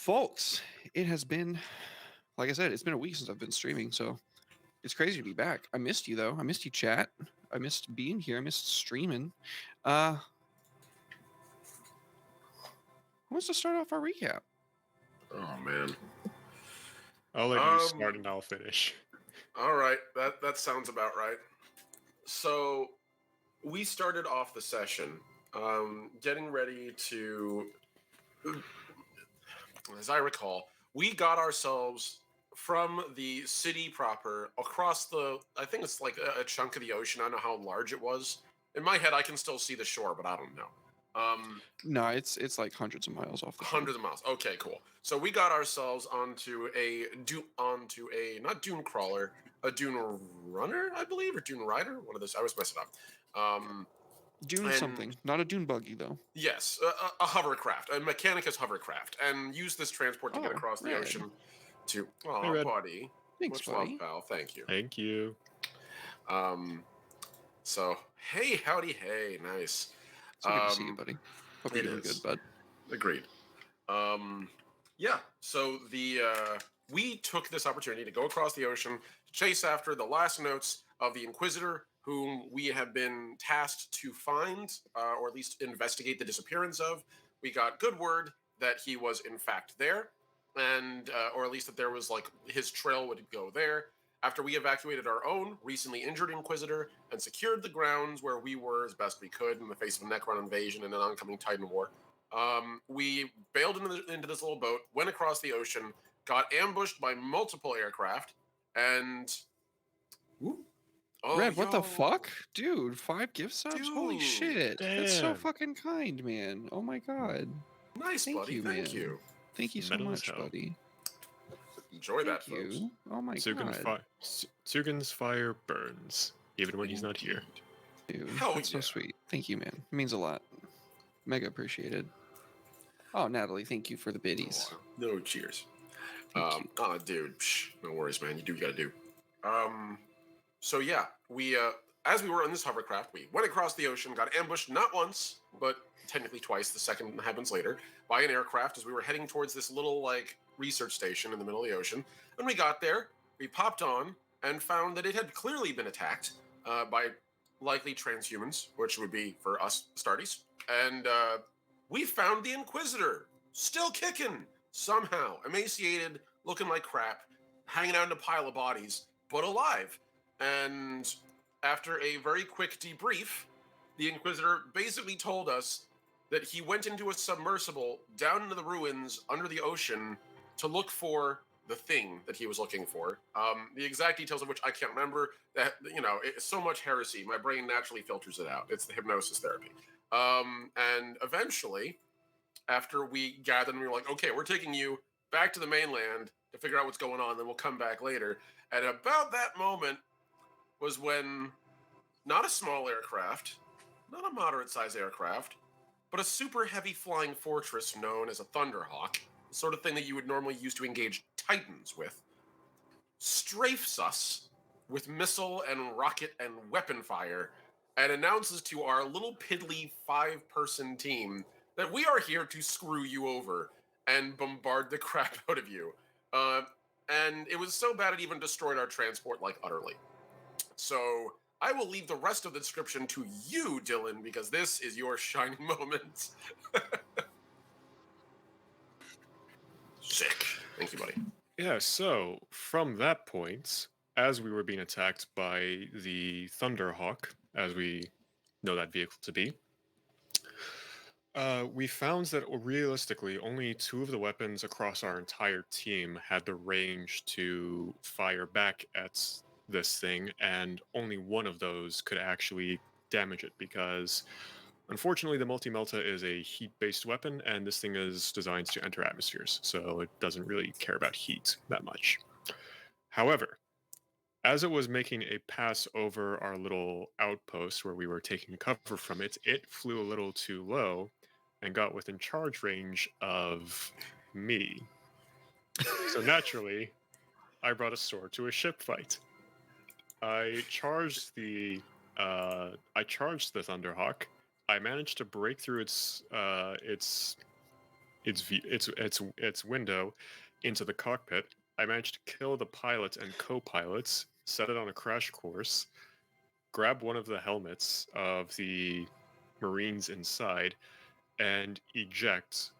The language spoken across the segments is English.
Folks, it has been, like I said, it's been a week since I've been streaming, so it's crazy to be back. I missed you though. I missed you, chat. I missed being here. I missed streaming. Who wants to start off our recap? Oh man. I'll let you start and I'll finish. All right, that sounds about right. So we started off the session, getting ready to, as I recall, we got ourselves from the city proper across I think it's like a chunk of the ocean. I don't know how large it was. In my head, I can still see the shore, but I don't know. No, it's like hundreds of miles off the shore. Hundreds of miles. Okay, cool. So we got ourselves onto a not dune crawler, a dune runner, I believe, or dune rider. One of those. I always mess it up. Dune something, not a dune buggy though. Yes, a hovercraft, a Mechanicus hovercraft, and use this transport to get across the ocean. To Red. buddy. Thanks, Much buddy. love, pal. Thank you. Thank you. So hey, howdy, hey, nice. So good to see you, buddy. Hope you're doing good, bud. Agreed. Yeah. So we took this opportunity to go across the ocean to chase after the last notes of the Inquisitor, whom we have been tasked to find, or at least investigate the disappearance of. We got good word that he was in fact there, and or at least that there was like his trail would go there. After we evacuated our own recently injured Inquisitor and secured the grounds where we were as best we could in the face of a Necron invasion and an oncoming Titan war, we bailed into this little boat, went across the ocean, got ambushed by multiple aircraft, and... Red, what the fuck? Dude, 5 gift subs? Holy shit. Damn. That's so fucking kind, man. Oh my god. Nice, buddy. Thank you. Thank you so much, buddy. Enjoy that, folks. Oh my god. Sugan's fire burns, even when he's not here. Dude, that's so sweet. Thank you, man. It means a lot. Mega appreciated. Oh, Natalie, thank you for the biddies. Oh, no, cheers. Dude, no worries, man. You do what you gotta do. So yeah, we as we were on this hovercraft, we went across the ocean, got ambushed not once, but technically twice. The second happens later by an aircraft as we were heading towards this little like research station in the middle of the ocean. When we got there, we popped on and found that it had clearly been attacked by likely transhumans, which would be for us Astartes, and we found the Inquisitor still kicking somehow, emaciated, looking like crap, hanging out in a pile of bodies, but alive. And after a very quick debrief, the Inquisitor basically told us that he went into a submersible down into the ruins under the ocean to look for the thing that he was looking for. The exact details of which I can't remember. That, you know, it's so much heresy. My brain naturally filters it out. It's the hypnosis therapy. And eventually, after we gathered and we were like, okay, we're taking you back to the mainland to figure out what's going on, then we'll come back later. And about that moment was when not a small aircraft, not a moderate-sized aircraft, but a super heavy flying fortress known as a Thunderhawk, the sort of thing that you would normally use to engage Titans with, strafes us with missile and rocket and weapon fire and announces to our little piddly 5-person team that we are here to screw you over and bombard the crap out of you. And it was so bad it even destroyed our transport, like, utterly. So I will leave the rest of the description to you, Dylan, because this is your shining moment. Sick. Thank you, buddy. Yeah, so from that point, as we were being attacked by the Thunderhawk, as we know that vehicle to be, we found that realistically only 2 of the weapons across our entire team had the range to fire back at this thing, and only one of those could actually damage it because unfortunately the multi-melta is a heat-based weapon and this thing is designed to enter atmospheres, so it doesn't really care about heat that much. However, as it was making a pass over our little outpost where we were taking cover from it, it flew a little too low and got within charge range of me. So naturally, I brought a sword to a ship fight. I charged the Thunderhawk. I managed to break through its its window into the cockpit. I managed to kill the pilot and co-pilots, set it on a crash course, grab one of the helmets of the Marines inside, and eject.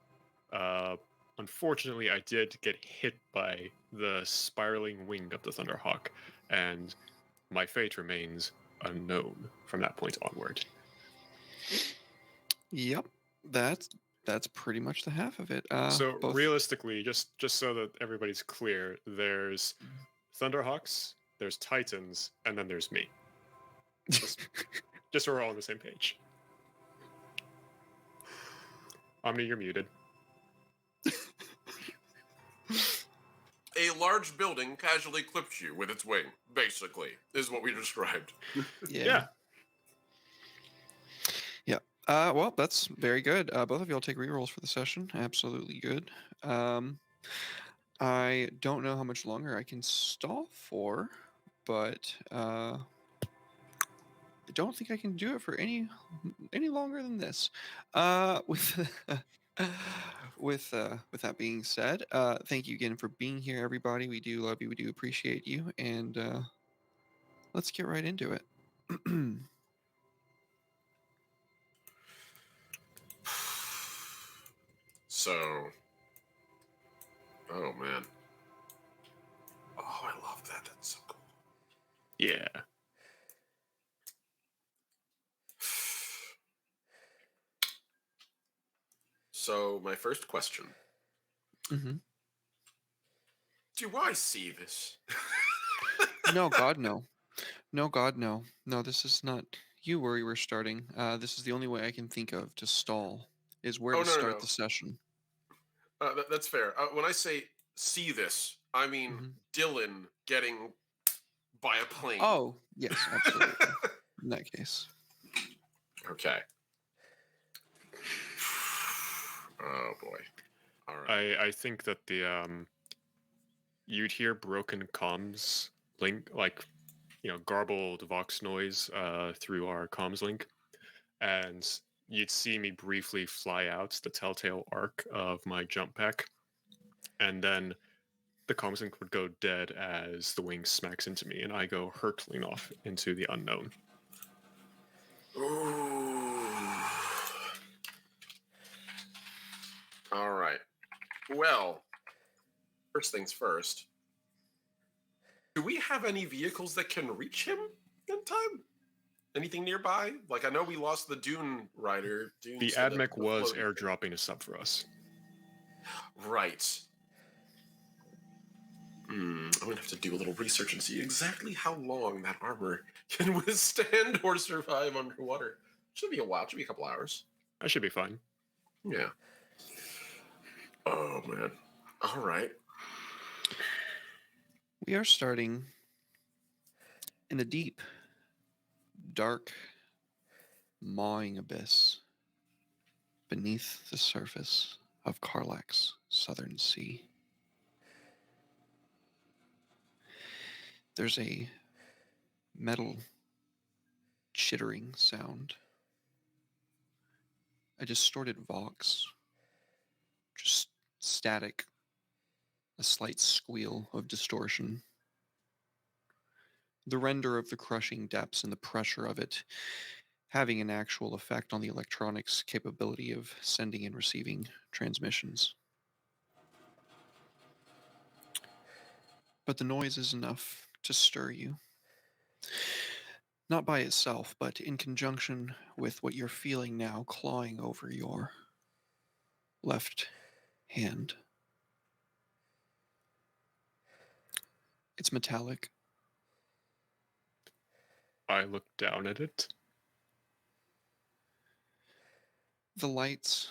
Unfortunately, I did get hit by the spiraling wing of the Thunderhawk, and my fate remains unknown from that point onward. Yep, that's pretty much the half of it. So Both. realistically, just so that everybody's clear, there's Thunderhawks, there's Titans, and then there's me. Just so we're all on the same page. Omni, you're muted. A large building casually clipped you with its wing, basically, is what we described. Yeah. Well, that's very good. Both of y'all take rerolls for the session. Absolutely good. I don't know how much longer I can stall for, but I don't think I can do it for any longer than this. With that being said, thank you again for being here, everybody. We do love you. We do appreciate you, and let's get right into it. So, oh man. Oh, I love that. That's so cool. Yeah. So, my first question. Mm-hmm. Do I see this? No, God, no. No, God, no. No, this is not you where you were starting. This is the only way I can think of to stall, is where to start the session. That's fair. When I say see this, I mean Dylan getting by a plane. Oh, yes, absolutely. In that case. Okay. Oh boy. All right. I think that the you'd hear broken comms link, like, garbled Vox noise through our comms link, and you'd see me briefly fly out the telltale arc of my jump pack, and then the comms link would go dead as the wing smacks into me, and I go hurtling off into the unknown. Ooh. All right. Well, first things first. Do we have any vehicles that can reach him in time? Anything nearby? Like, I know we lost the Dune Rider. The AdMech was airdropping a sub for us. Right. I'm going to have to do a little research and see exactly how long that armor can withstand or survive underwater. Should be a while. Should be a couple hours. I should be fine. Yeah. Oh, man. All right. We are starting in a deep, dark, mawing abyss beneath the surface of Karlak's southern sea. There's a metal chittering sound, a distorted vox, just static, a slight squeal of distortion. The render of the crushing depths and the pressure of it having an actual effect on the electronics capability of sending and receiving transmissions. But the noise is enough to stir you. Not by itself, but in conjunction with what you're feeling now clawing over your left hand. It's metallic. I look down at it. The lights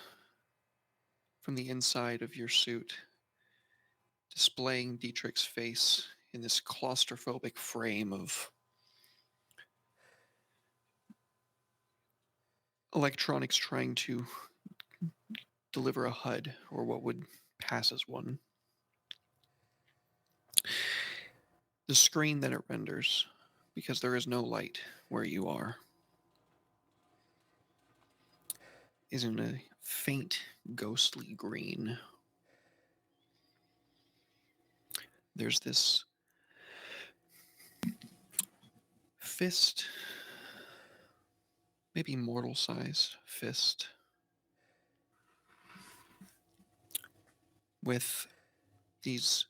from the inside of your suit displaying Dietrich's face in this claustrophobic frame of electronics trying to deliver a HUD, or what would pass as one. The screen that it renders, because there is no light where you are. is in a faint, ghostly green. There's this fist, maybe mortal-sized fist, with these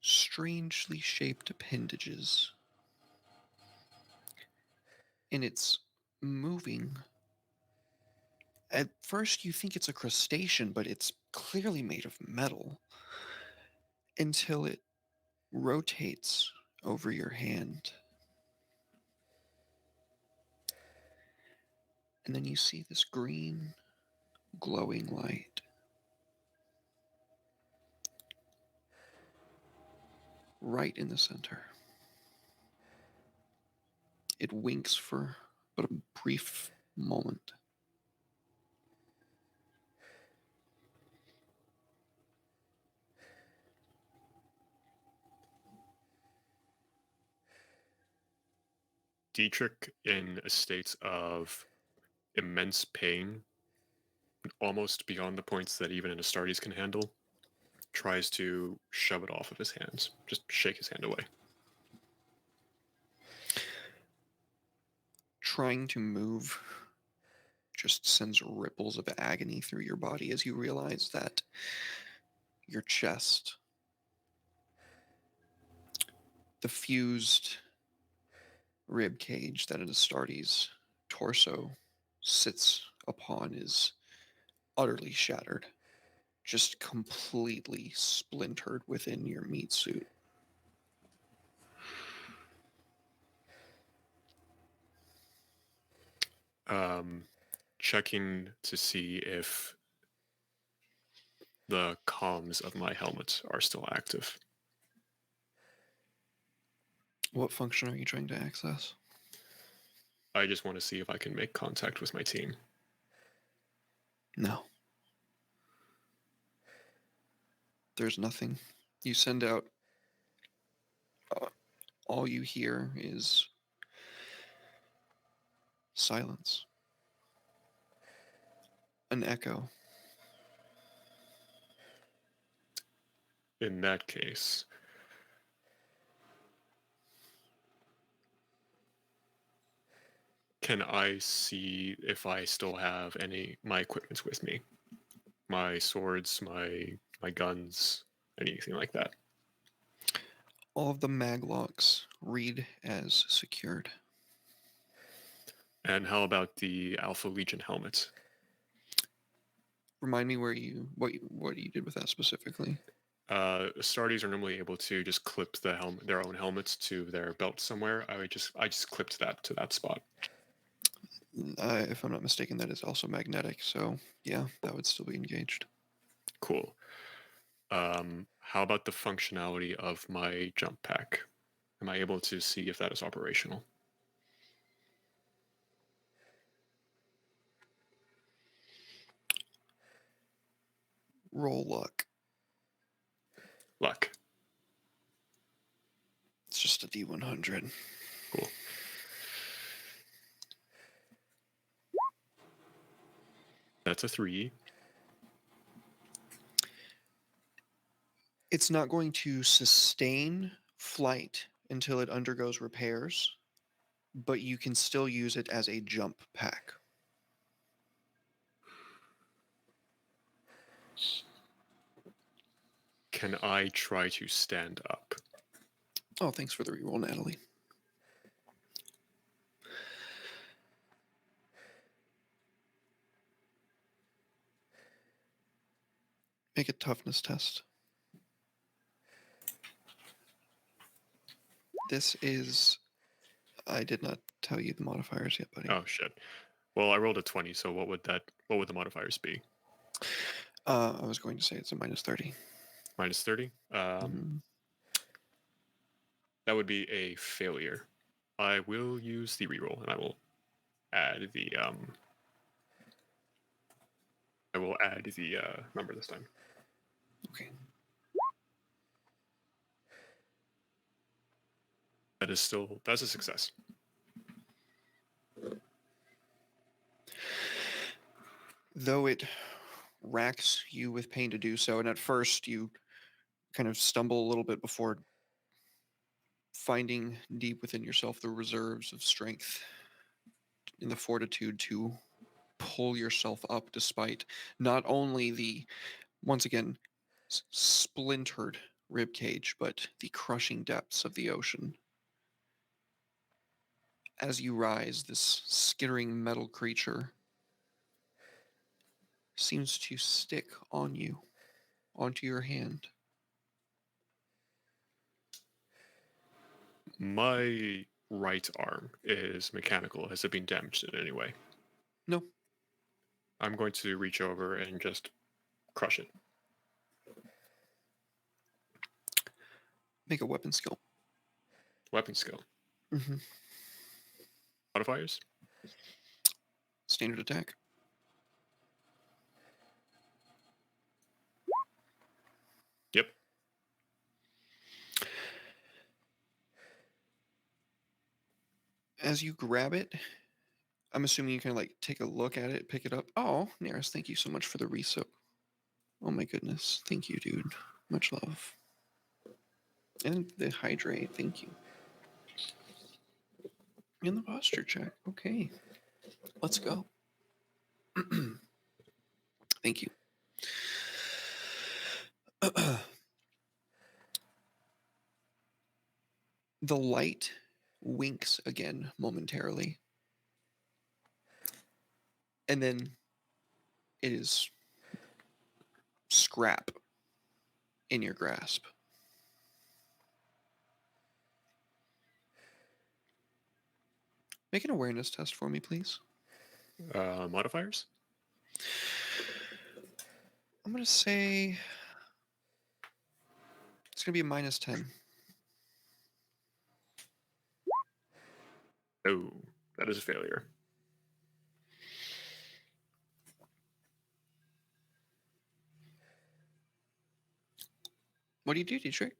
strangely shaped appendages. And it's moving. At first, you think it's a crustacean, but it's clearly made of metal until it rotates over your hand. And then you see this green, glowing light. Right in the center. It winks for but a brief moment. Dietrich, in a state of immense pain, almost beyond the points that even an Astartes can handle, tries to shove it off of his hands. Just shake his hand away. Trying to move just sends ripples of agony through your body as you realize that your chest, the fused rib cage that an Astartes torso sits upon, is utterly shattered, just completely splintered within your meat suit. Checking to see if the comms of my helmet are still active. What function are you trying to access? I just want to see if I can make contact with my team. No. There's nothing. You send out. All you hear is silence. An echo. In that case, can I see if I still have my equipment with me? My swords, my guns, anything like that. All of the maglocks read as secured. And how about the Alpha Legion helmet? Remind me what you did with that specifically. Astartes are normally able to just clip their own helmets to their belt somewhere. I just clipped that to that spot. If I'm not mistaken, that is also magnetic. So yeah, that would still be engaged. Cool. How about the functionality of my jump pack? Am I able to see if that is operational? Roll luck. Luck. It's just a D100. Cool. That's a 3. It's not going to sustain flight until it undergoes repairs, but you can still use it as a jump pack. Can I try to stand up? Oh, thanks for the reroll, Natalie. Make a toughness test. This is... I did not tell you the modifiers yet, buddy. Oh shit. Well, I rolled a 20, so what would the modifiers be? I was going to say it's a minus 30. Minus 30? That would be a failure. I will use the reroll, and I will add the number this time. Okay. That's a success. Though it racks you with pain to do so, and at first you kind of stumble a little bit before finding deep within yourself the reserves of strength and the fortitude to pull yourself up despite not only the, once again, splintered rib cage, but the crushing depths of the ocean. As you rise, this skittering metal creature seems to stick on you, onto your hand. My right arm is mechanical. Has it been damaged in any way? No, I'm going to reach over and just crush it. make a weapon skill. Weapon skill. Mm-hmm. Modifiers? Standard attack. Yep. As you grab it, I'm assuming you kind of like take a look at it, pick it up. Oh, Neris, thank you so much for the resoak. Oh my goodness. Thank you, dude. Much love. And the hydrate, thank you. And the posture check. Okay. Let's go. Thank you. The light winks again momentarily. And then it is scrap in your grasp. Make an awareness test for me, please. Modifiers? I'm going to say it's going to be a -10. Oh, that is a failure. What do, Dietrich?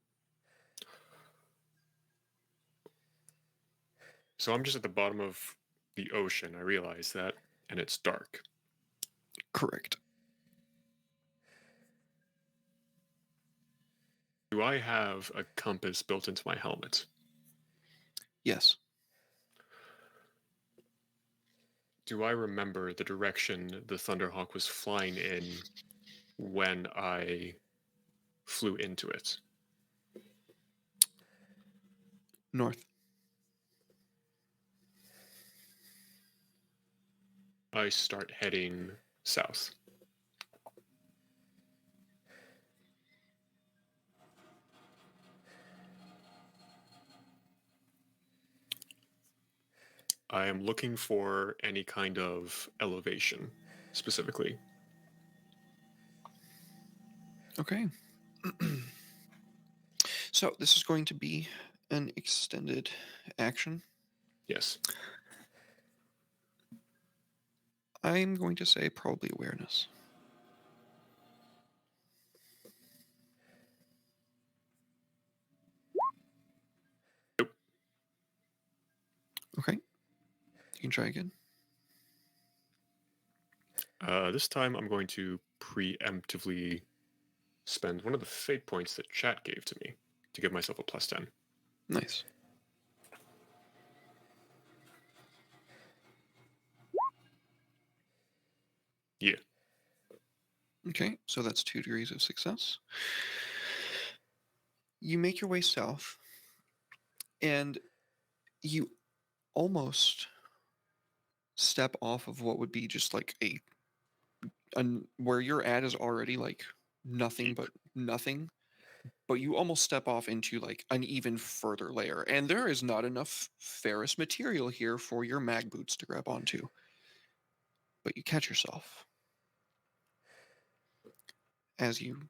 So I'm just at the bottom of the ocean. I realize that, and it's dark. Correct. Do I have a compass built into my helmet? Yes. Do I remember the direction the Thunderhawk was flying in when I flew into it? North. I start heading south. I am looking for any kind of elevation, specifically. Okay. So this is going to be an extended action. Yes. I'm going to say probably awareness. Nope. Okay. You can try again. This time I'm going to preemptively spend one of the fate points that chat gave to me to give myself a +10. Nice. Yeah. Okay, so that's 2 degrees of success. You make your way south, and you almost step off of what would be just like where you're at is already like nothing Deep. but nothing, but you almost step off into like an even further layer, and there is not enough ferrous material here for your mag boots to grab onto. But you catch yourself as you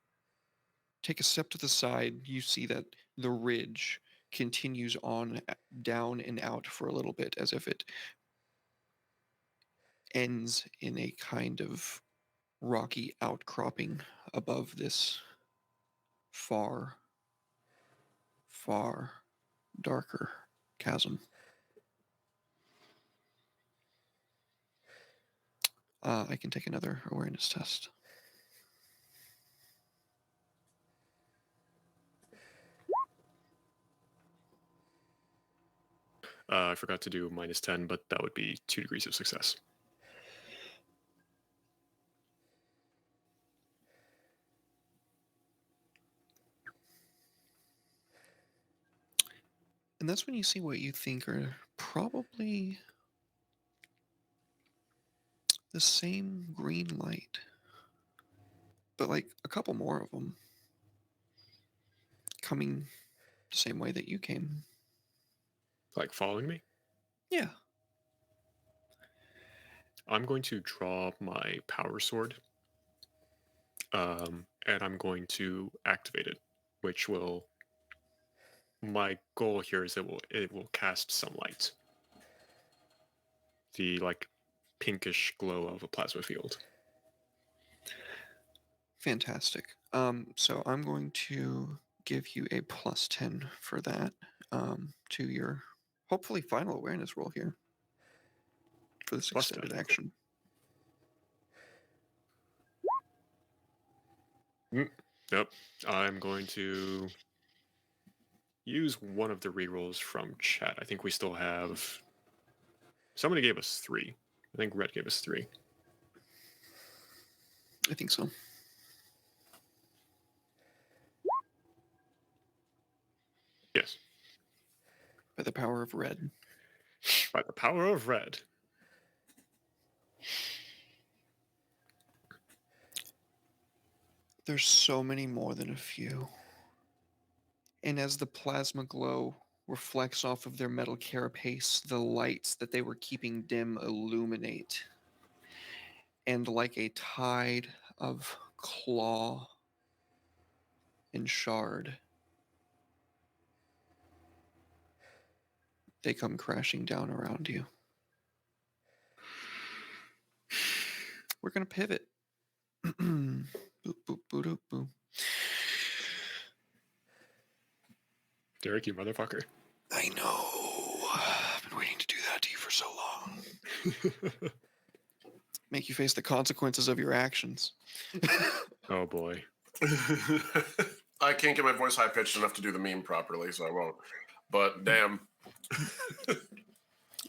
take a step to the side. You see that the ridge continues on down and out for a little bit, as if it ends in a kind of rocky outcropping above this far, far darker chasm. I can take another awareness test. I forgot to do -10, but that would be 2 degrees of success. And that's when you see what you think are probably the same green light, but like a couple more of them coming the same way that you came. Like following me? Yeah. I'm going to draw my power sword, and I'm going to activate it, which will. My goal here is it will cast some light, the like pinkish glow of a plasma field. Fantastic. So I'm going to give you a +10 for that to your hopefully final awareness roll here for this Plus 10. extended action. Nope. I'm going to use one of the rerolls from chat. I think we still have. Somebody gave us 3. I think Red gave us 3. I think so. Yes. By the power of red. By the power of Red. There's so many more than a few. And as the plasma glow reflects off of their metal carapace, the lights that they were keeping dim illuminate. And like a tide of claw and shard, they come crashing down around you. We're going to pivot. Boop, boop, boop, boop, boop. Derek, you motherfucker. I know. I've been waiting to do that to you for so long. Make you face the consequences of your actions. Oh boy. I can't get my voice high pitched enough to do the meme properly, so I won't. But damn.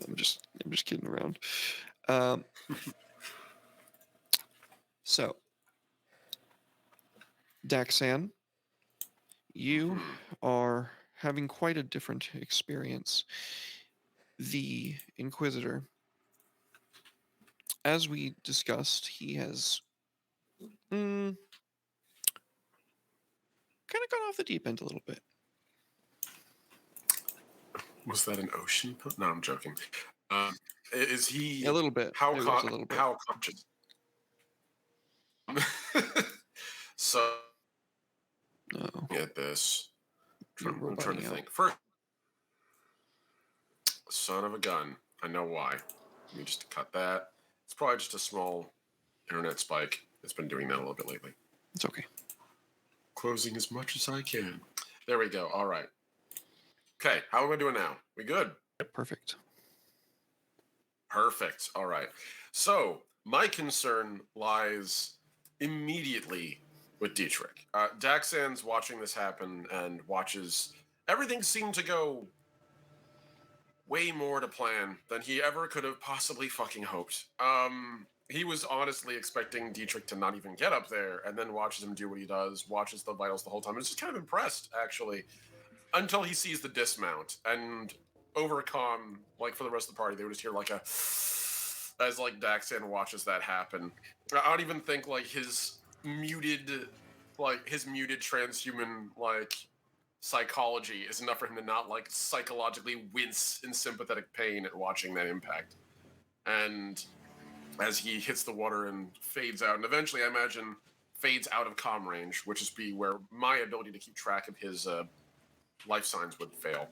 I'm just kidding around. So, Daxan, you are having quite a different experience. The Inquisitor, as we discussed, he has kind of gone off the deep end a little bit. Was that an ocean? No, I'm joking. Is he A little bit. How It was a little bit. How conscious? So No. at this, You're I'm trying to roboting out. think. First, son of a gun. I know why. Let me just cut that. It's probably just a small internet spike. It's been doing that a little bit lately. It's okay. Closing as much as I can. There we go. All right. Okay, how am I doing now? We good? Perfect. Perfect. All right. So my concern lies immediately with Dietrich. Daxan's watching this happen and watches everything seem to go way more to plan than he ever could have possibly fucking hoped. He was honestly expecting Dietrich to not even get up there, and then watches him do what he does, watches the vitals the whole time. I was just kind of impressed, actually, until he sees the dismount and overcome. Like for the rest of the party, they would just hear like a as like Daxan watches that happen. I don't even think like his muted transhuman like psychology is enough for him to not like psychologically wince in sympathetic pain at watching that impact. And as he hits the water and fades out, and eventually I imagine fades out of comm range, which is be where my ability to keep track of his life signs would fail.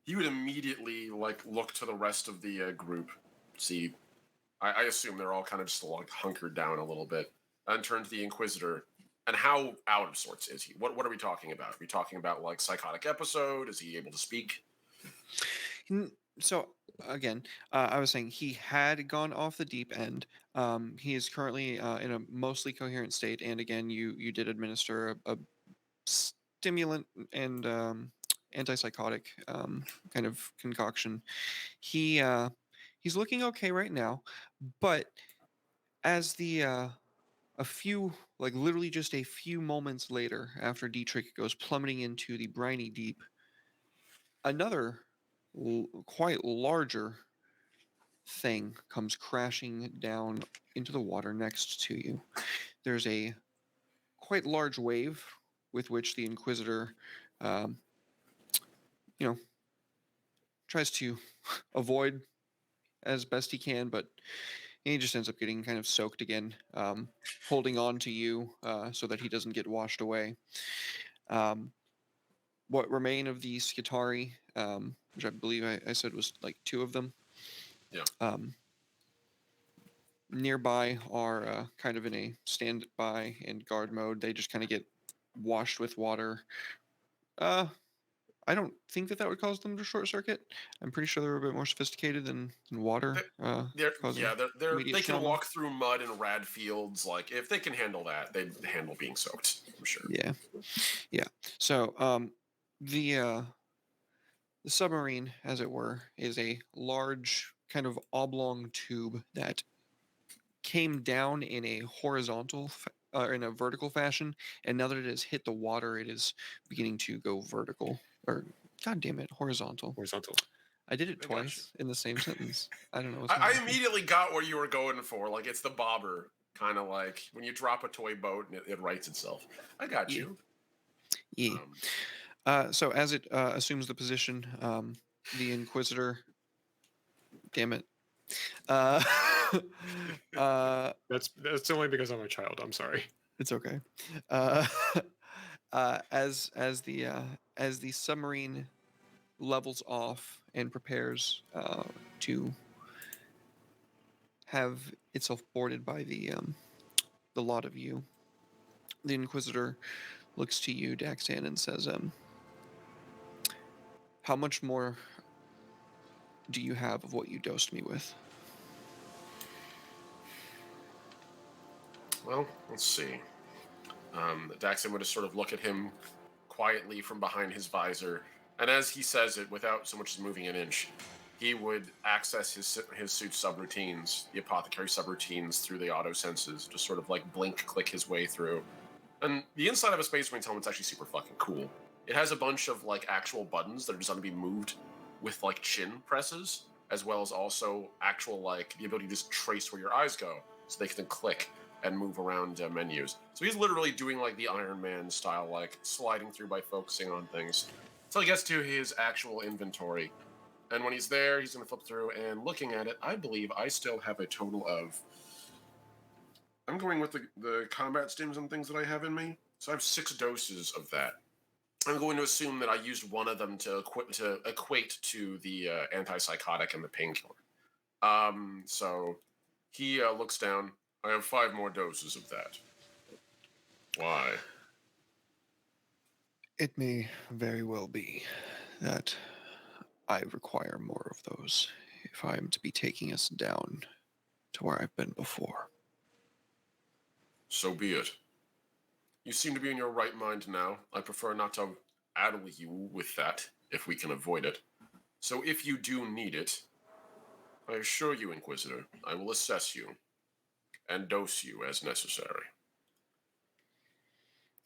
He would immediately like look to the rest of the group, see. I assume they're all kind of just like hunkered down a little bit, and turn to the Inquisitor. And how out of sorts is he? What are we talking about? Are we talking about like psychotic episode? Is he able to speak? So again, I was saying he had gone off the deep end. He is currently in a mostly coherent state, and again, you did administer a stimulant and antipsychotic kind of concoction. He he's looking okay right now, but as the a few, like literally just a few moments later, after Dietrich goes plummeting into the briny deep, another quite larger thing comes crashing down into the water next to you. There's a quite large wave with which the Inquisitor, um, you know, tries to avoid as best he can, but he just ends up getting kind of soaked again, holding on to you so that he doesn't get washed away. Um, what remain of the Skitari, which I believe I said was like two of them, Yeah. Nearby are kind of in a standby and guard mode. They just kind of get washed with water. I don't think that would cause them to short circuit. I'm pretty sure they're a bit more sophisticated than water causing They immediate can trauma. walk through mud and rad fields. Like if they can handle that, they handle being soaked. I'm sure. Yeah, yeah. So the the submarine, as it were, is a large kind of oblong tube that came down in a horizontal in a vertical fashion, and now that it has hit the water, it is beginning to go vertical. Or, god damn it, horizontal. Horizontal. I did it I got you. twice in the same sentence. I don't know what's wrong I with me. immediately got what you were going for. Like it's the bobber, kind of like when you drop a toy boat and it rights itself. I got Yeah. you. Yeah. So as it assumes the position, the Inquisitor. Damn it. Uh, That's only because I'm a child. I'm sorry. it's okay. As the submarine levels off and prepares to have itself boarded by the lot of you, the Inquisitor looks to you, Daxan, and says, "How much more do you have of what you dosed me with?" Well, let's see. Daxon would just sort of look at him quietly from behind his visor, and as he says it, without so much as moving an inch, he would access his suit's subroutines, the apothecary subroutines, through the auto senses, just sort of like blink, click his way through. And the inside of a Space Marine's helmet's actually super fucking cool. It has a bunch of like actual buttons that are designed to be moved with like chin presses, as well as also actual like the ability to just trace where your eyes go, so they can click and move around menus. So he's literally doing like the Iron Man style, like sliding through by focusing on things. Until he gets to his actual inventory. And when he's there, he's going to flip through and looking at it. I believe I still have a total of. I'm going with the combat stims and things that I have in me. So I have 6 doses of that. I'm going to assume that I used one of them to equate to the antipsychotic and the painkiller. So he looks down. I have 5 more doses of that. Why? It may very well be that I require more of those if I am to be taking us down to where I've been before. So be it. You seem to be in your right mind now. I prefer not to addle you with that, if we can avoid it. So if you do need it, I assure you, Inquisitor, I will assess you and dose you as necessary.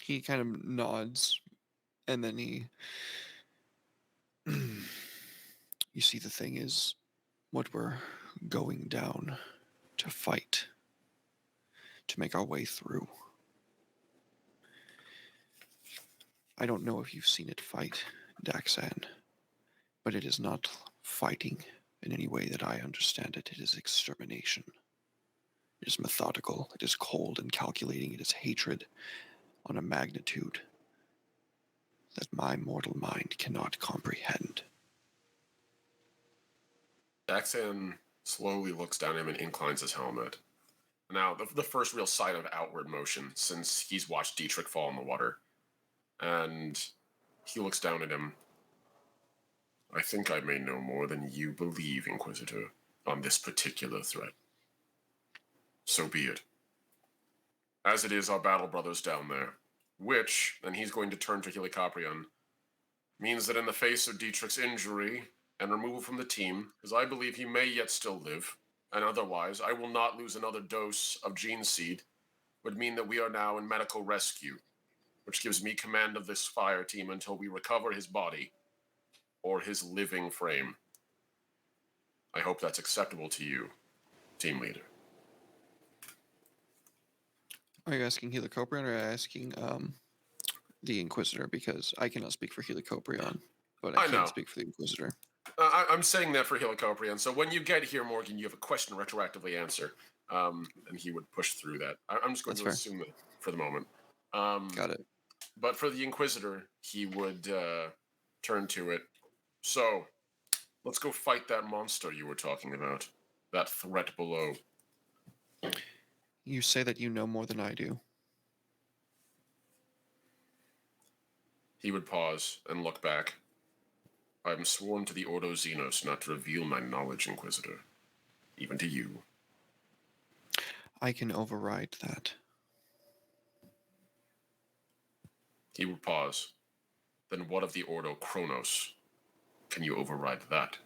He kind of nods, and then he. You see, the thing is, what we're going down to fight, to make our way through. I don't know if you've seen it fight, Daxan, but it is not fighting in any way that I understand it. It is extermination. It is methodical, it is cold and calculating, it is hatred on a magnitude that my mortal mind cannot comprehend. Daxan slowly looks down at him and inclines his helmet. Now, the first real sign of outward motion since he's watched Dietrich fall in the water. And he looks down at him. I think I may know more than you believe, Inquisitor, on this particular threat. So be it. As it is, our battle brothers down there, which, and he's going to turn to Helicoprion, means that in the face of Dietrich's injury and removal from the team, as I believe he may yet still live, and otherwise I will not lose another dose of gene seed, would mean that we are now in medical rescue, which gives me command of this fire team until we recover his body, or his living frame. I hope that's acceptable to you, team leader. Are you asking Helicoprion or asking the Inquisitor? Because I cannot speak for Helicoprion, but I I can know. speak for the Inquisitor. I'm saying that for Helicoprion, so when you get here, Morgan, you have a question to retroactively answer, and he would push through that. I'm just going That's to fair. assume that for the moment. Got it. But for the Inquisitor, he would turn to it. So, let's go fight that monster you were talking about. That threat below. You say that you know more than I do. He would pause and look back. I am sworn to the Ordo Xenos not to reveal my knowledge, Inquisitor. Even to you. I can override that. He would pause. Then what of the Ordo Chronos? Can you override that?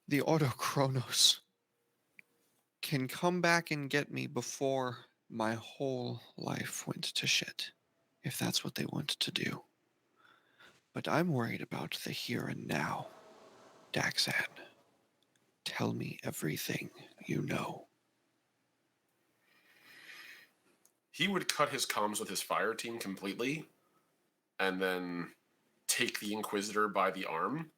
The Ordo Chronos can come back and get me before my whole life went to shit, if that's what they want to do. But I'm worried about the here and now. Daxan, tell me everything you know. He would cut his comms with his fire team completely, and then take the Inquisitor by the arm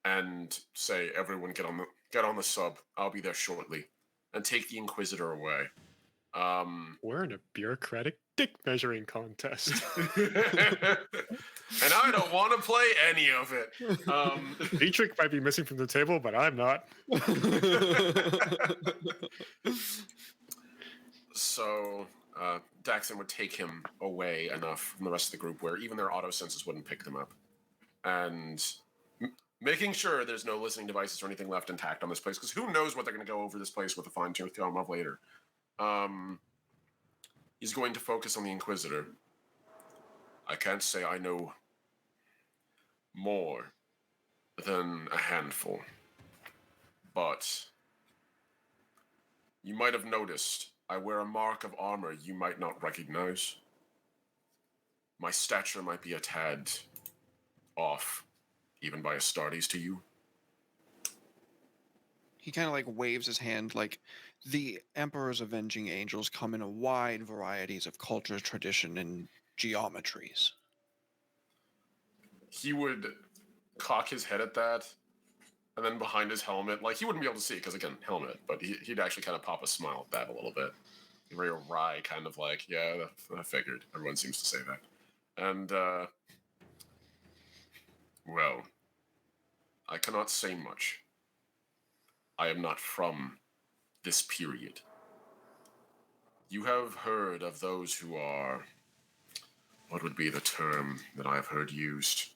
and say, "Everyone, get on the sub. I'll be there shortly," and take the Inquisitor away. We're in a bureaucratic dick measuring contest. And I don't want to play any of it. Dietrich might be missing from the table, but I'm not. So Daxon would take him away enough from the rest of the group where even their auto senses wouldn't pick them up, and making sure there's no listening devices or anything left intact on this place, because who knows what they're going to go over this place with a fine-tooth comb of later. He's going to focus on the Inquisitor. I can't say I know more than a handful, but you might have noticed I wear a mark of armor you might not recognize. My stature might be a tad off, even by Astartes to you. He kind of like waves his hand like the Emperor's avenging angels come in a wide varieties of culture, tradition, and geometries. He would cock his head at that, and then behind his helmet, like he wouldn't be able to see because again, helmet, but he'd actually kind of pop a smile at that a little bit. Very wry, kind of like, yeah, I figured. Everyone seems to say that. And, well, I cannot say much. I am not from this period. You have heard of those who are, what would be the term that I have heard used?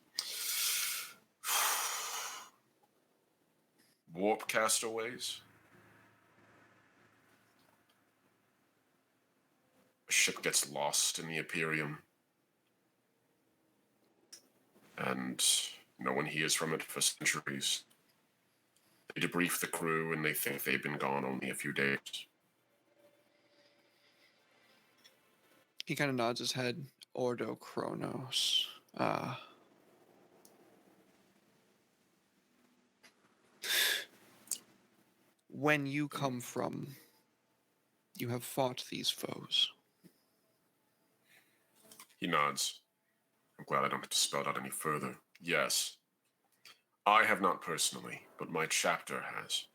Warp castaways? A ship gets lost in the Imperium, and no one hears from it for centuries. They debrief the crew and they think they've been gone only a few days. He kind of nods his head. Ordo Chronos. When you come from, you have fought these foes. He nods. I'm glad I don't have to spell it out any further. Yes. I have not personally, but my chapter has.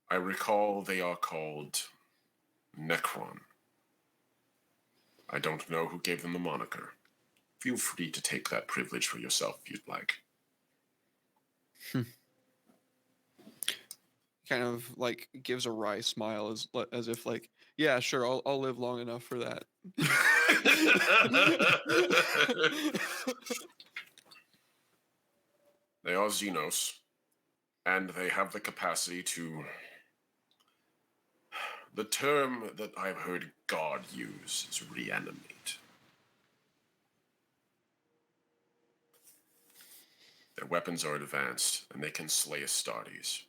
I recall they are called Necron. I don't know who gave them the moniker. Feel free to take that privilege for yourself if you'd like. kind of like gives a wry smile as if like, yeah, sure, I'll live long enough for that. They are Xenos, and they have the capacity to. The term that I've heard God use is reanimate. Their weapons are advanced, and they can slay Astartes.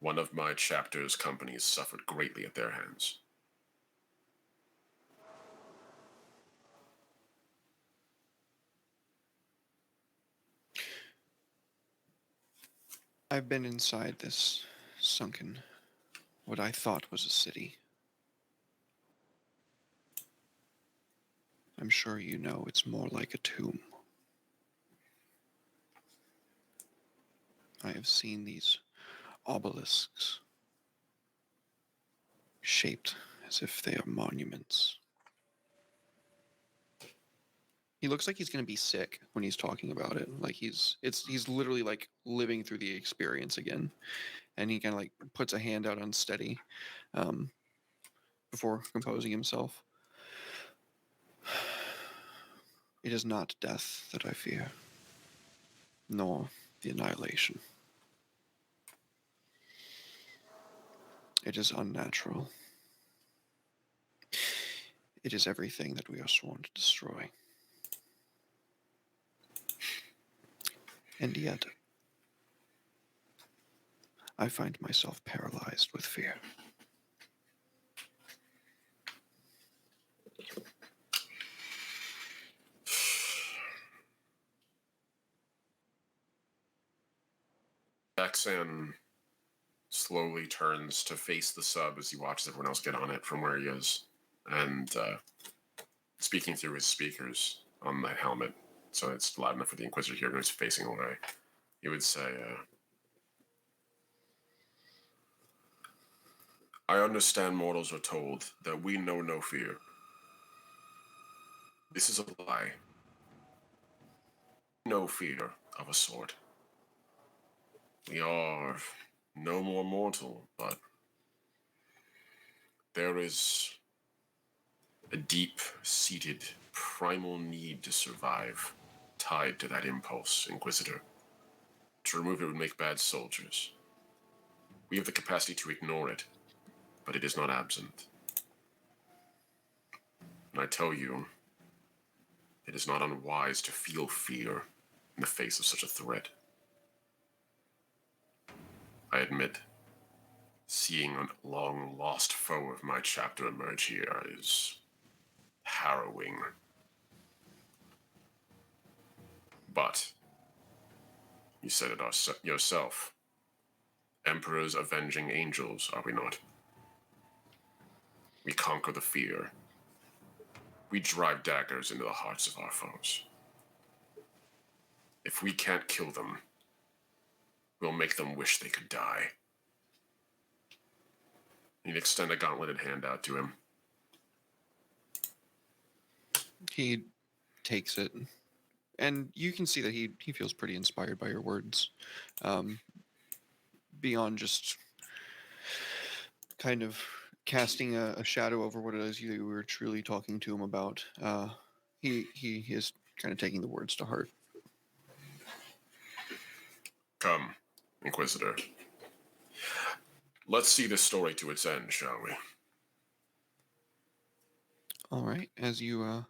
One of my chapter's companies suffered greatly at their hands. I've been inside this sunken, what I thought was a city. I'm sure you know it's more like a tomb. I have seen these obelisks, shaped as if they are monuments. He looks like he's gonna be sick when he's talking about it. Like he's literally like living through the experience again, and he kind of like puts a hand out unsteady, um, before composing himself. It is not death that I fear, nor the annihilation. It is unnatural. It is everything that we are sworn to destroy. And yet, I find myself paralyzed with fear. Daxan slowly turns to face the sub as he watches everyone else get on it from where he is, and speaking through his speakers on the helmet, so it's loud enough for the Inquisitor here who's facing away. He would say, I understand mortals are told that we know no fear. This is a lie. No fear of a sort. We are no more mortal, but there is a deep-seated primal need to survive tied to that impulse, Inquisitor. To remove it would make bad soldiers. We have the capacity to ignore it, but it is not absent. And I tell you, it is not unwise to feel fear in the face of such a threat. I admit, seeing a long-lost foe of my chapter emerge here is harrowing. But, you said it yourself, Emperors avenging angels, are we not? We conquer the fear. We drive daggers into the hearts of our foes. If we can't kill them, we'll make them wish they could die. He'd extend a gauntleted hand out to him. He takes it, and you can see that he feels pretty inspired by your words, beyond just kind of casting a shadow over what it is you were truly talking to him about. He is kind of taking the words to heart. Come, Inquisitor. Let's see this story to its end, shall we? All right, as you,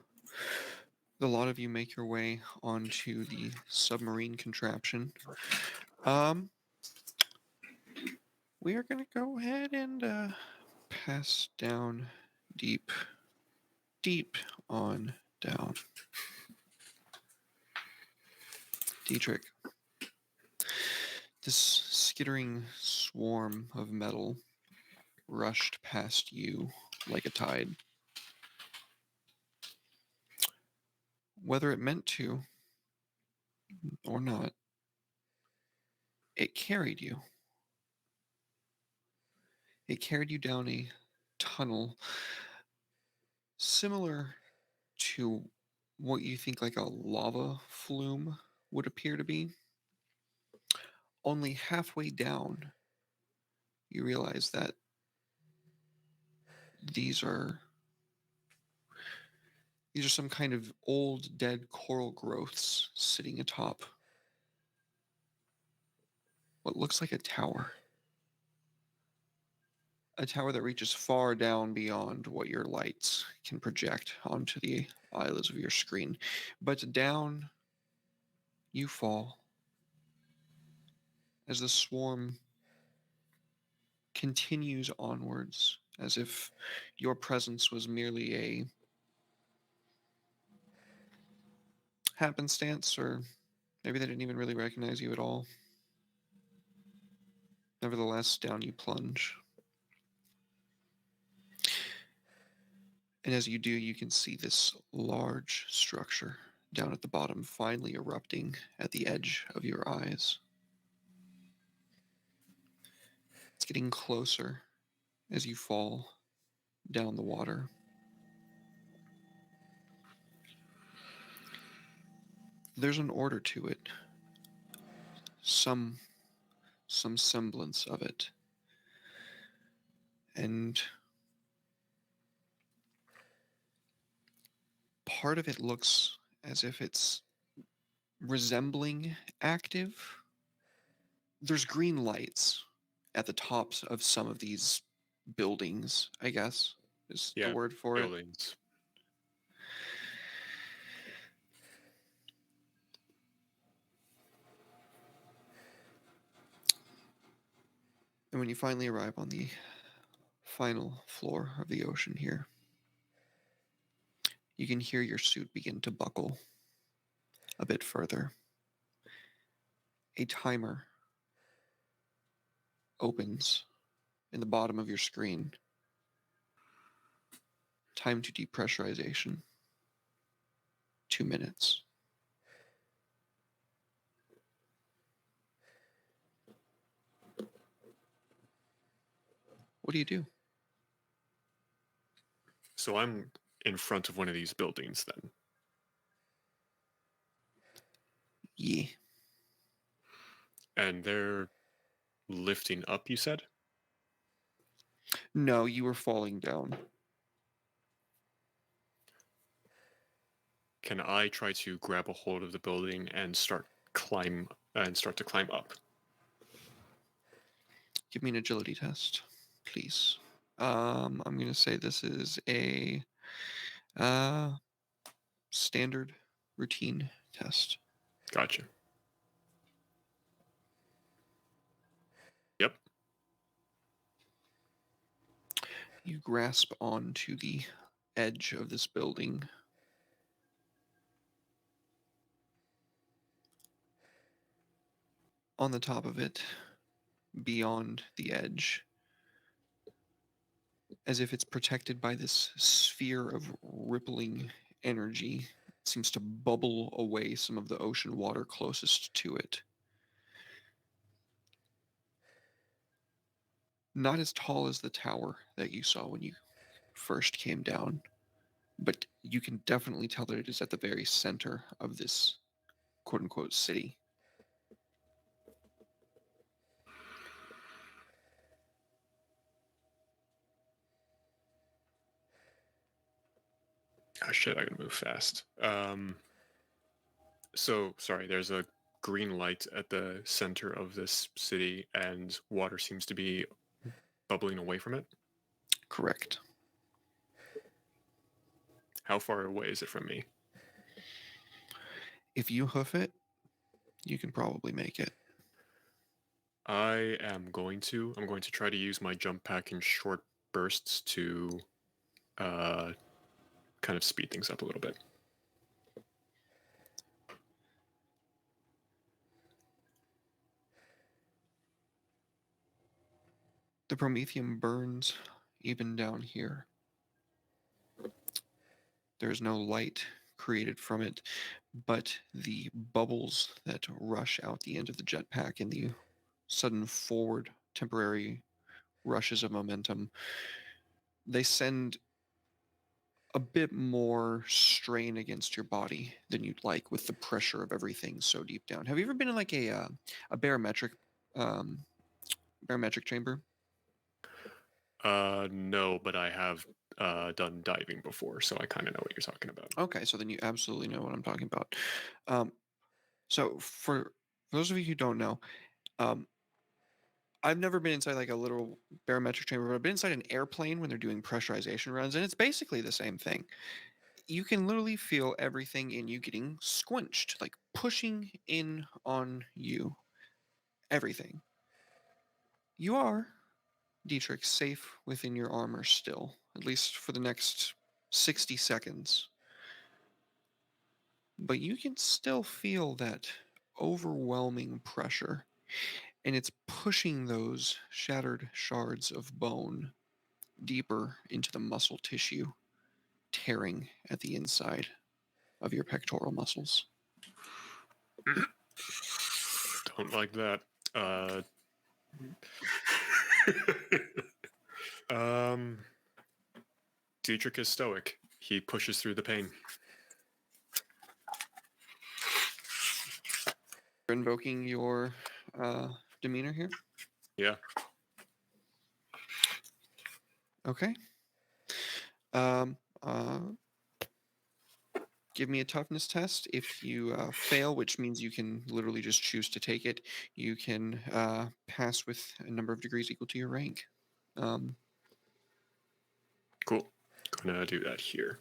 the lot of you make your way onto the submarine contraption, we are going to go ahead and pass down deep, deep on down. Dietrich, this skittering swarm of metal rushed past you like a tide. Whether it meant to or not, it carried you. It carried you down a tunnel similar to what you think like a lava flume would appear to be. Only halfway down, you realize that these are some kind of old dead coral growths sitting atop what looks like a tower. A tower that reaches far down beyond what your lights can project onto the eyelids of your screen. But down you fall as the swarm continues onwards, as if your presence was merely a happenstance, or maybe they didn't even really recognize you at all. Nevertheless, down you plunge. And as you do, you can see this large structure down at the bottom finally erupting at the edge of your eyes. It's getting closer as you fall down the water. There's an order to it. Some semblance of it. And part of it looks as if it's resembling active. There's green lights at the tops of some of these buildings, I guess, is the Yeah, word for it. buildings. And when you finally arrive on the final floor of the ocean here, you can hear your suit begin to buckle a bit further. A timer opens in the bottom of your screen. Time to depressurization. 2 minutes. What do you do? So I'm in front of one of these buildings then. Yeah. And they're lifting up, you said? No, you were falling down. Can I try to grab a hold of the building and start to climb up? Give me an agility test, please. I'm gonna say this is a standard routine test. Gotcha. Yep. You grasp onto the edge of this building. On the top of it, beyond the edge, as if it's protected by this sphere of rippling energy, it seems to bubble away some of the ocean water closest to it. Not as tall as the tower that you saw when you first came down, but you can definitely tell that it is at the very center of this quote unquote city. Oh shit, I gotta move fast. So sorry, there's a green light at the center of this city and water seems to be bubbling away from it. Correct. How far away is it from me? If you hoof it, you can probably make it. I'm going to try to use my jump pack in short bursts to uh kind of speed things up a little bit. The promethium burns even down here. There's no light created from it, but the bubbles that rush out the end of the jetpack and the sudden forward temporary rushes of momentum, they send a bit more strain against your body than you'd like with the pressure of everything so deep down. Have you ever been in like a barometric barometric chamber? No, but I have done diving before, so I kind of know what you're talking about. Okay, so then you absolutely know what I'm talking about. So for those of you who don't know, um, I've never been inside like a literal barometric chamber, but I've been inside an airplane when they're doing pressurization runs, and it's basically the same thing. You can literally feel everything in you getting squinched, like pushing in on you. Everything. You are, Dietrich, safe within your armor still, at least for the next 60 seconds. But you can still feel that overwhelming pressure, and it's pushing those shattered shards of bone deeper into the muscle tissue, tearing at the inside of your pectoral muscles. Don't like that. Um, Dietrich is stoic. He pushes through the pain. You're invoking your demeanor here. Yeah. Okay. Um, uh, Give me a toughness test. If you fail, which means you can literally just choose to take it, you can pass with a number of degrees equal to your rank. Cool. Gonna do that here.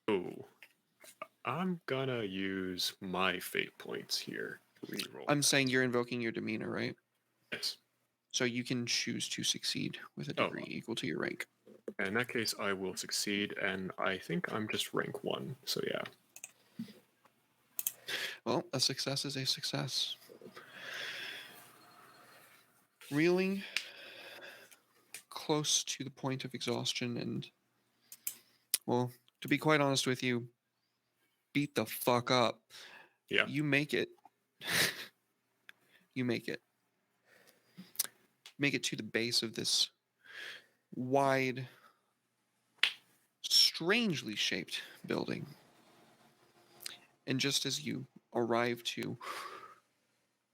Oh, I'm gonna use my fate points here. Reroll. I'm saying you're invoking your demeanor, right? Yes. So you can choose to succeed with a degree equal to your rank. In that case, I will succeed, and I think I'm just rank 1. So yeah. Well, a success is a success. Reeling close to the point of exhaustion and, well, to be quite honest with you, beat the fuck up. Yeah. You make it. You make it. Make it to the base of this wide, strangely shaped building. And just as you arrive to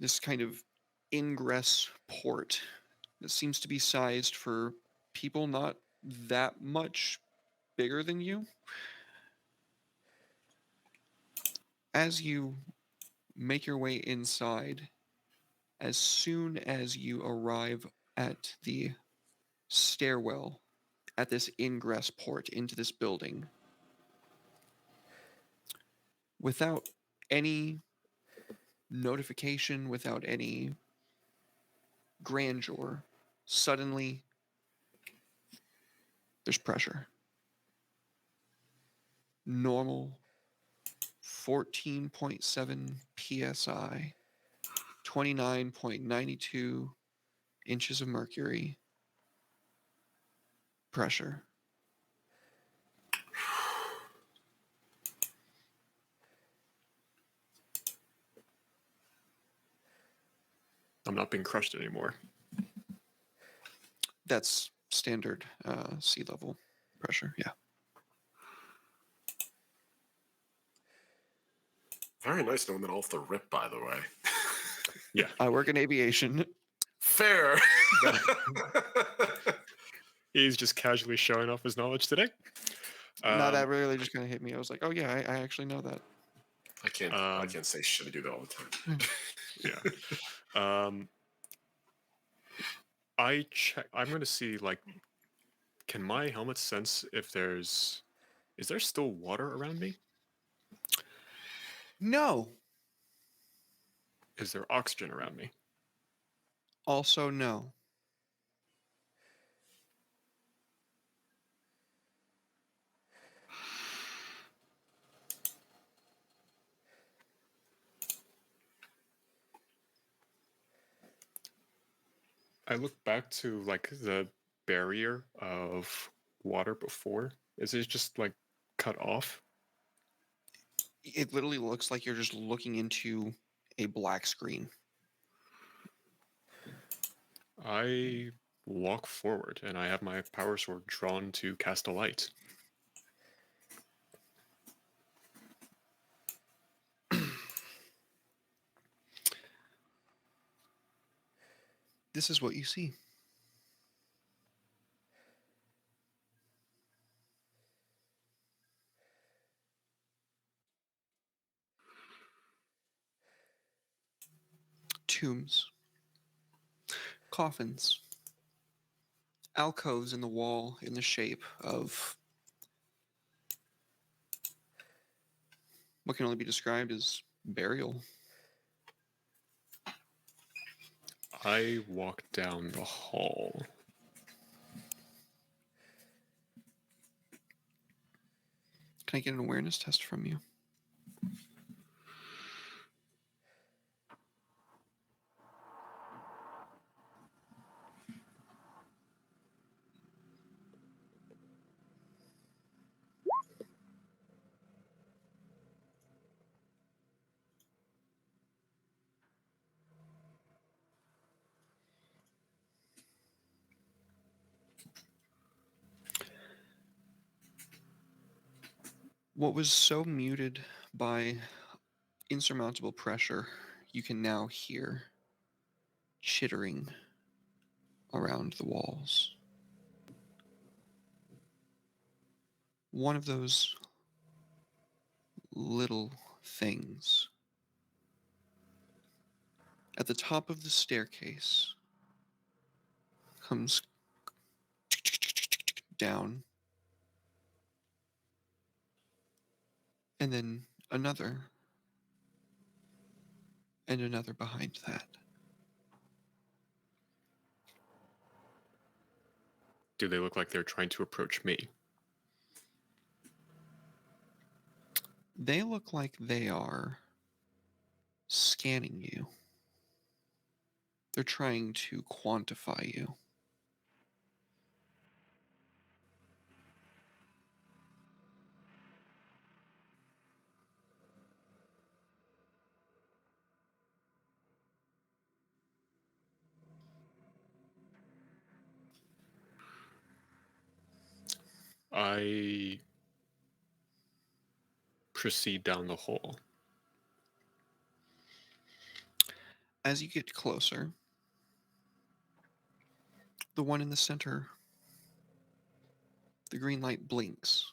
this kind of ingress port that seems to be sized for people not that much bigger than you, as you make your way inside, as soon as you arrive at the stairwell at this ingress port into this building, without any notification, without any grandeur, suddenly there's pressure. Normal 14.7 psi, 29.92 inches of mercury pressure. I'm not being crushed anymore. That's standard sea level pressure, yeah. Very nice knowing that off the rip, by the way. Yeah. I work in aviation. Fair. He's just casually showing off his knowledge today. No, that really just kind of hit me. I was like, oh yeah, I actually know that. I can't say shit. I do that all the time. Yeah. I'm going to see, like, can my helmet sense if is there still water around me? No. Is there oxygen around me? Also, no. I look back to, like, the barrier of water before. Is it just, like, cut off? It literally looks like you're just looking into a black screen. I walk forward and I have my power sword drawn to cast a light. this is what you see. Tombs, coffins, alcoves in the wall in the shape of what can only be described as burial. I walk down the hall. Can I get an awareness test from you? What was so muted by insurmountable pressure, you can now hear chittering around the walls. One of those little things at the top of the staircase comes down, and then another, and another behind that. Do they look like they're trying to approach me? They look like they are scanning you. They're trying to quantify you. I proceed down the hall. As you get closer, the one in the center, the green light blinks.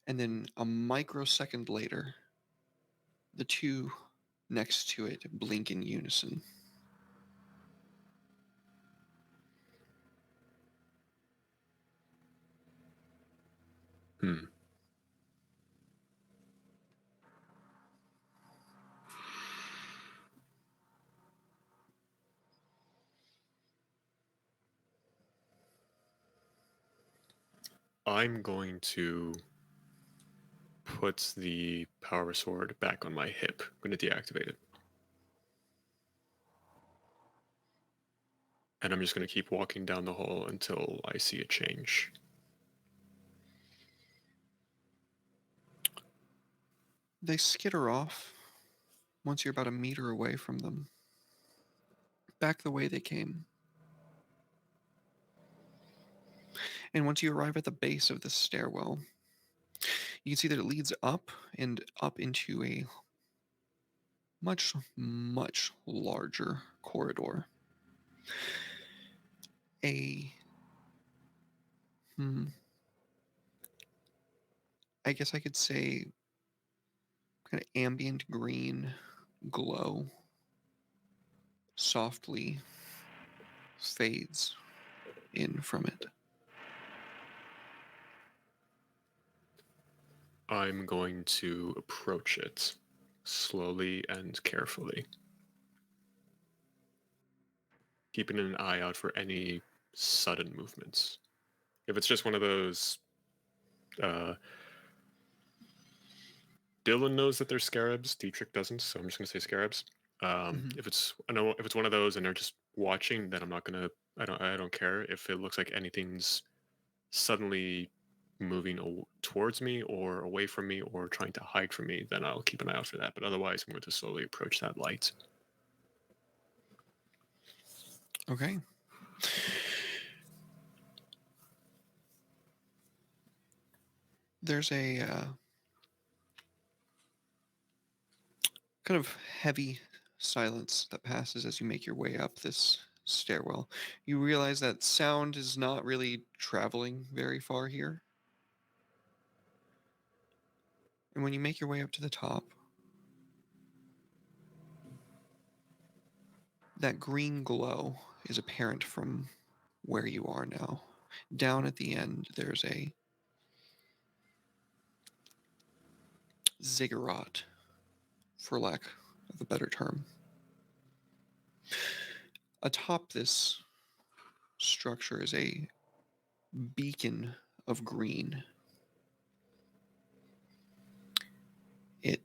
And then a microsecond later, the two next to it blink in unison. Hmm. I'm going to put the power sword back on my hip. I'm going to deactivate it. And I'm just going to keep walking down the hall until I see a change. They skitter off once you're about a meter away from them, back the way they came. And once you arrive at the base of the stairwell, you can see that it leads up and up into a much, much larger corridor. A, I guess I could say, kind of ambient green glow softly fades in from it. I'm going to approach it slowly and carefully, keeping an eye out for any sudden movements. If it's just one of those, Dylan knows that they're scarabs. Dietrich doesn't, so I'm just gonna say scarabs. If it's if it's one of those and they're just watching, then I'm not gonna. I don't care if it looks like anything's suddenly moving towards me or away from me or trying to hide from me. Then I'll keep an eye out for that. But otherwise, I'm going to slowly approach that light. Okay. There's a kind of heavy silence that passes as you make your way up this stairwell. You realize that sound is not really traveling very far here. And when you make your way up to the top, that green glow is apparent from where you are now. Down at the end, there's a ziggurat, for lack of a better term. Atop this structure is a beacon of green. It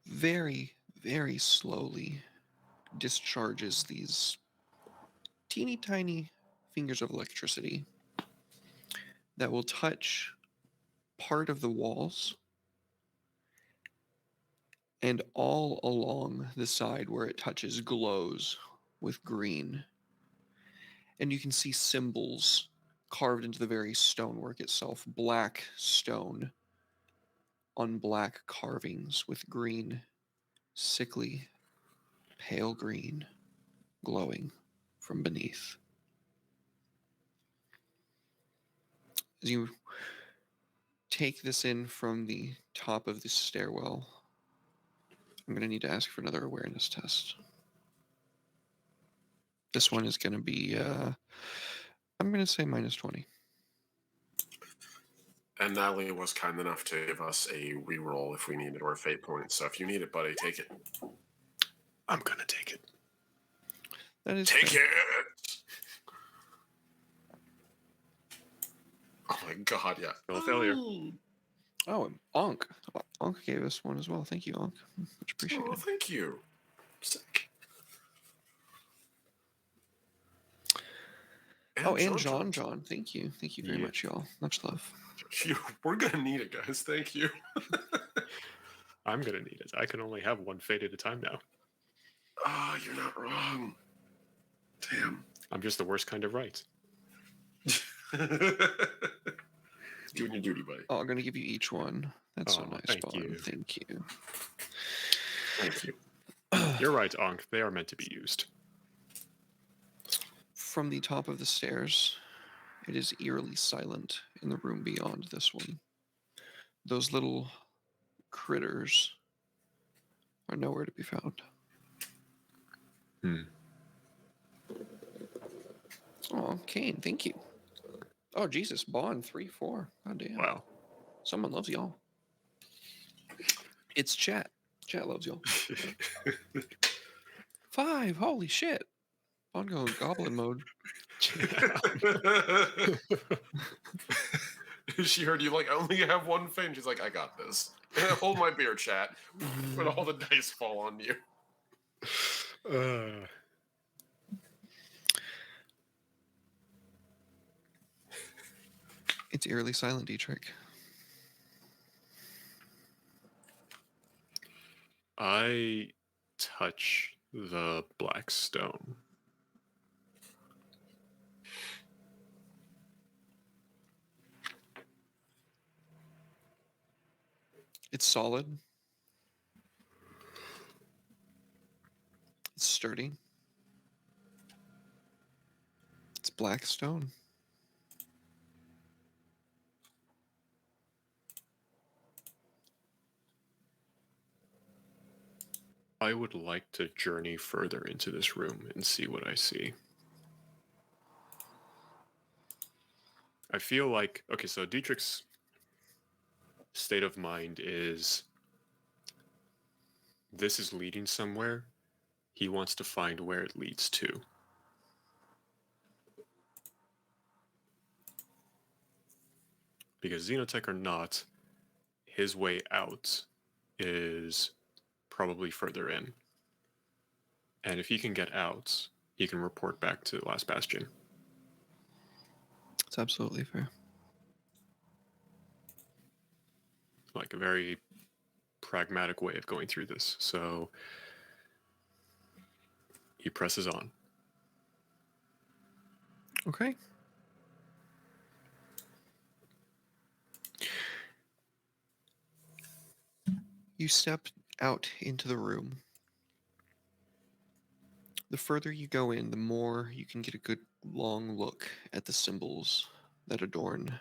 very, very slowly discharges these teeny tiny fingers of electricity that will touch part of the walls and all along the side where it touches glows with green. And you can see symbols carved into the very stonework itself, black stone on black carvings with green, sickly, pale green glowing from beneath. As you take this in from the top of the stairwell, I'm going to need to ask for another awareness test. This one is going to be, I'm going to say minus 20. And Natalie was kind enough to give us a reroll if we needed, or a fate point. So if you need it, buddy, take it. I'm gonna take it. That is Take fair. it! Oh my god, yeah. Still a failure. Oh, and Onk. Onk gave us one as well. Thank you, Onk. Much appreciated. Oh, thank you. Sick. And John. Thank you. Thank you very Yeah. much, y'all. Much love. We're gonna need it, guys. Thank you. I'm gonna need it. I can only have one fate at a time now. Oh, you're not wrong. Damn. I'm just the worst kind of right. Doing your duty, buddy. Oh, I'm going to give you each one. That's so Oh, nice, thank Bond. you. Thank you. Thank you. You're right, Ankh. They are meant to be used. From the top of the stairs, it is eerily silent in the room beyond this one. Those little critters are nowhere to be found. Oh, Kane, thank you. Oh, Jesus, Bond, 3-4. God damn. Wow. Someone loves y'all. It's chat. Chat loves y'all. 5, holy shit. Bond going goblin mode. She heard you like, I only have one fate. And she's like, I got this. Hold my beer, chat. But all the dice fall on you. It's eerily silent, Dietrich. I touch the black stone. It's solid. It's sturdy. It's black stone. I would like to journey further into this room and see what I see. I feel like, okay, so Dietrich's state of mind is this is leading somewhere. He wants to find where it leads to. Because Xenotech or not, his way out is probably further in. And if he can get out, he can report back to the last Bastion. It's absolutely fair. Like a very pragmatic way of going through this. So he presses on. Okay. You step out into the room. The further you go in, the more you can get a good long look at the symbols that adorn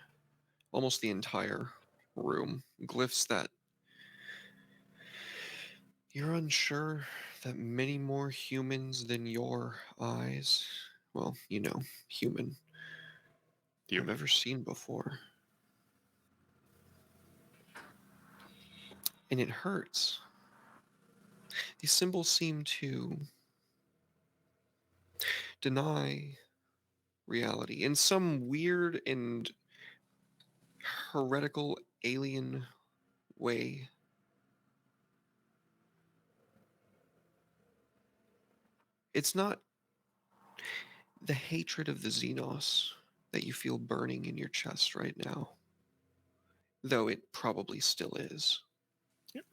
almost the entire room. Glyphs that you're unsure that many more humans than your eyes, well, human, have ever seen before. And it hurts. These symbols seem to deny reality in some weird and heretical alien way. It's not the hatred of the Xenos that you feel burning in your chest right now, though it probably still is. Yep.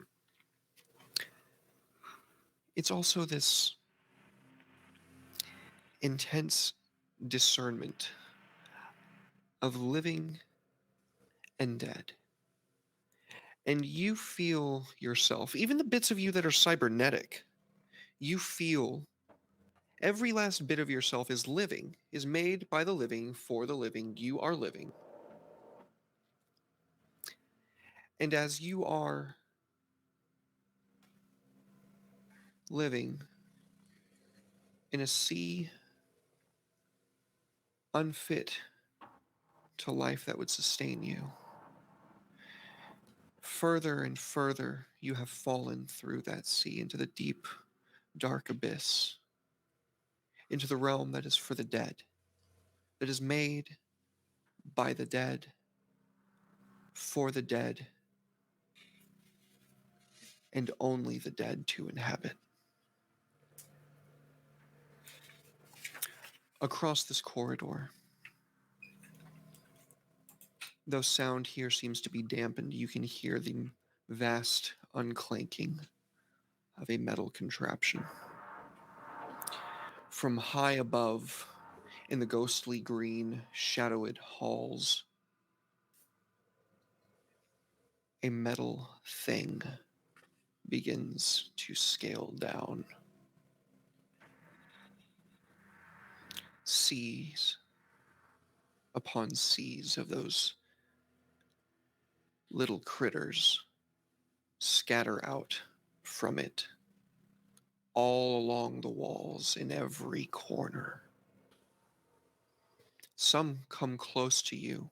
It's also this intense discernment of living and dead. And you feel yourself, even the bits of you that are cybernetic, you feel every last bit of yourself is living, is made by the living, for the living. You are living. And as you are living in a sea unfit to life that would sustain you, further and further you have fallen through that sea into the deep, dark abyss, into the realm that is for the dead, that is made by the dead, for the dead, and only the dead to inhabit. Across this corridor, though sound here seems to be dampened, you can hear the vast unclanking of a metal contraption. From high above, in the ghostly green, shadowed halls, a metal thing begins to scale down. Seas upon seas of those little critters scatter out from it, all along the walls in every corner. Some come close to you,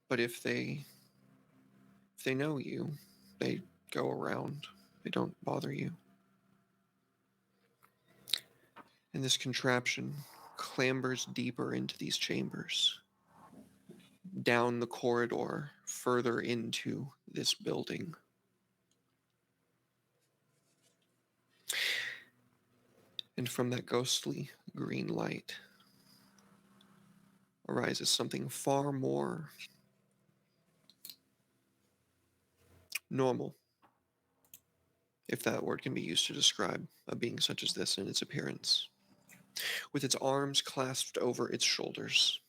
but if they know you, they go around. They don't bother you. And this contraption clambers deeper into these chambers, down the corridor, further into this building. And from that ghostly green light arises something far more normal, if that word can be used to describe a being such as this in its appearance, with its arms clasped over its shoulders,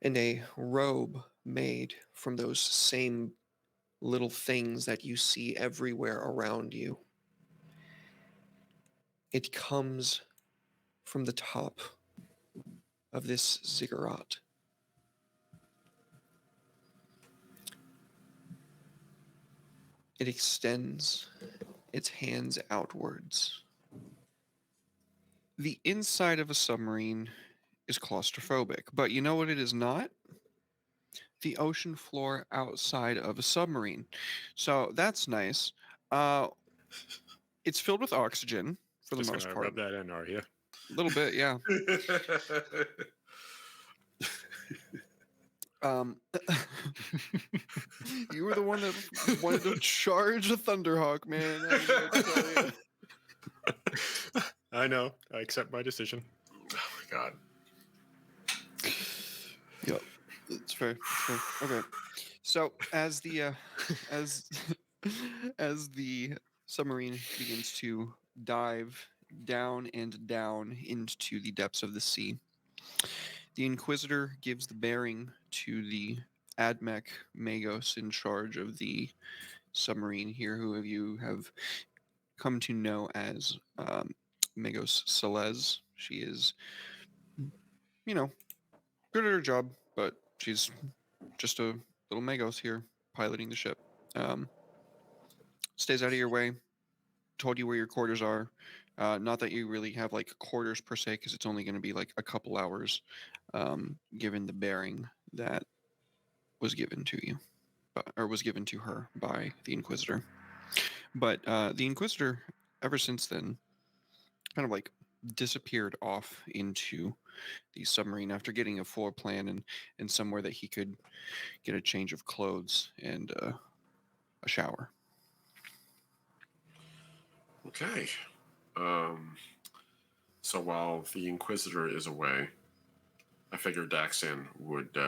and a robe made from those same little things that you see everywhere around you. It comes from the top of this ziggurat. It extends its hands outwards. The inside of a submarine is claustrophobic, but you know what it is not? The ocean floor outside of a submarine. So that's nice. It's filled with oxygen for the Just most gonna part. rub that in, are you? A little bit, yeah. You were the one that wanted to charge a Thunderhawk, man. I don't know what to tell you. I know. I accept my decision. Oh my god. Yep, it's fair. It's fair. Okay, so as the as the submarine begins to dive down and down into the depths of the sea, the Inquisitor gives the bearing to the Admech Magos in charge of the submarine here, who you have come to know as Megos Celez. She is, good at her job, but she's just a little Megos here piloting the ship. Um, Stays out of your way. Told you where your quarters are. Not that you really have like quarters per se, because it's only going to be like a couple hours, given the bearing that was given to you, or was given to her by the Inquisitor. But the Inquisitor, ever since then, kind of like disappeared off into the submarine after getting a floor plan and somewhere that he could get a change of clothes and a shower. Okay. So while the Inquisitor is away, I figure Daxan would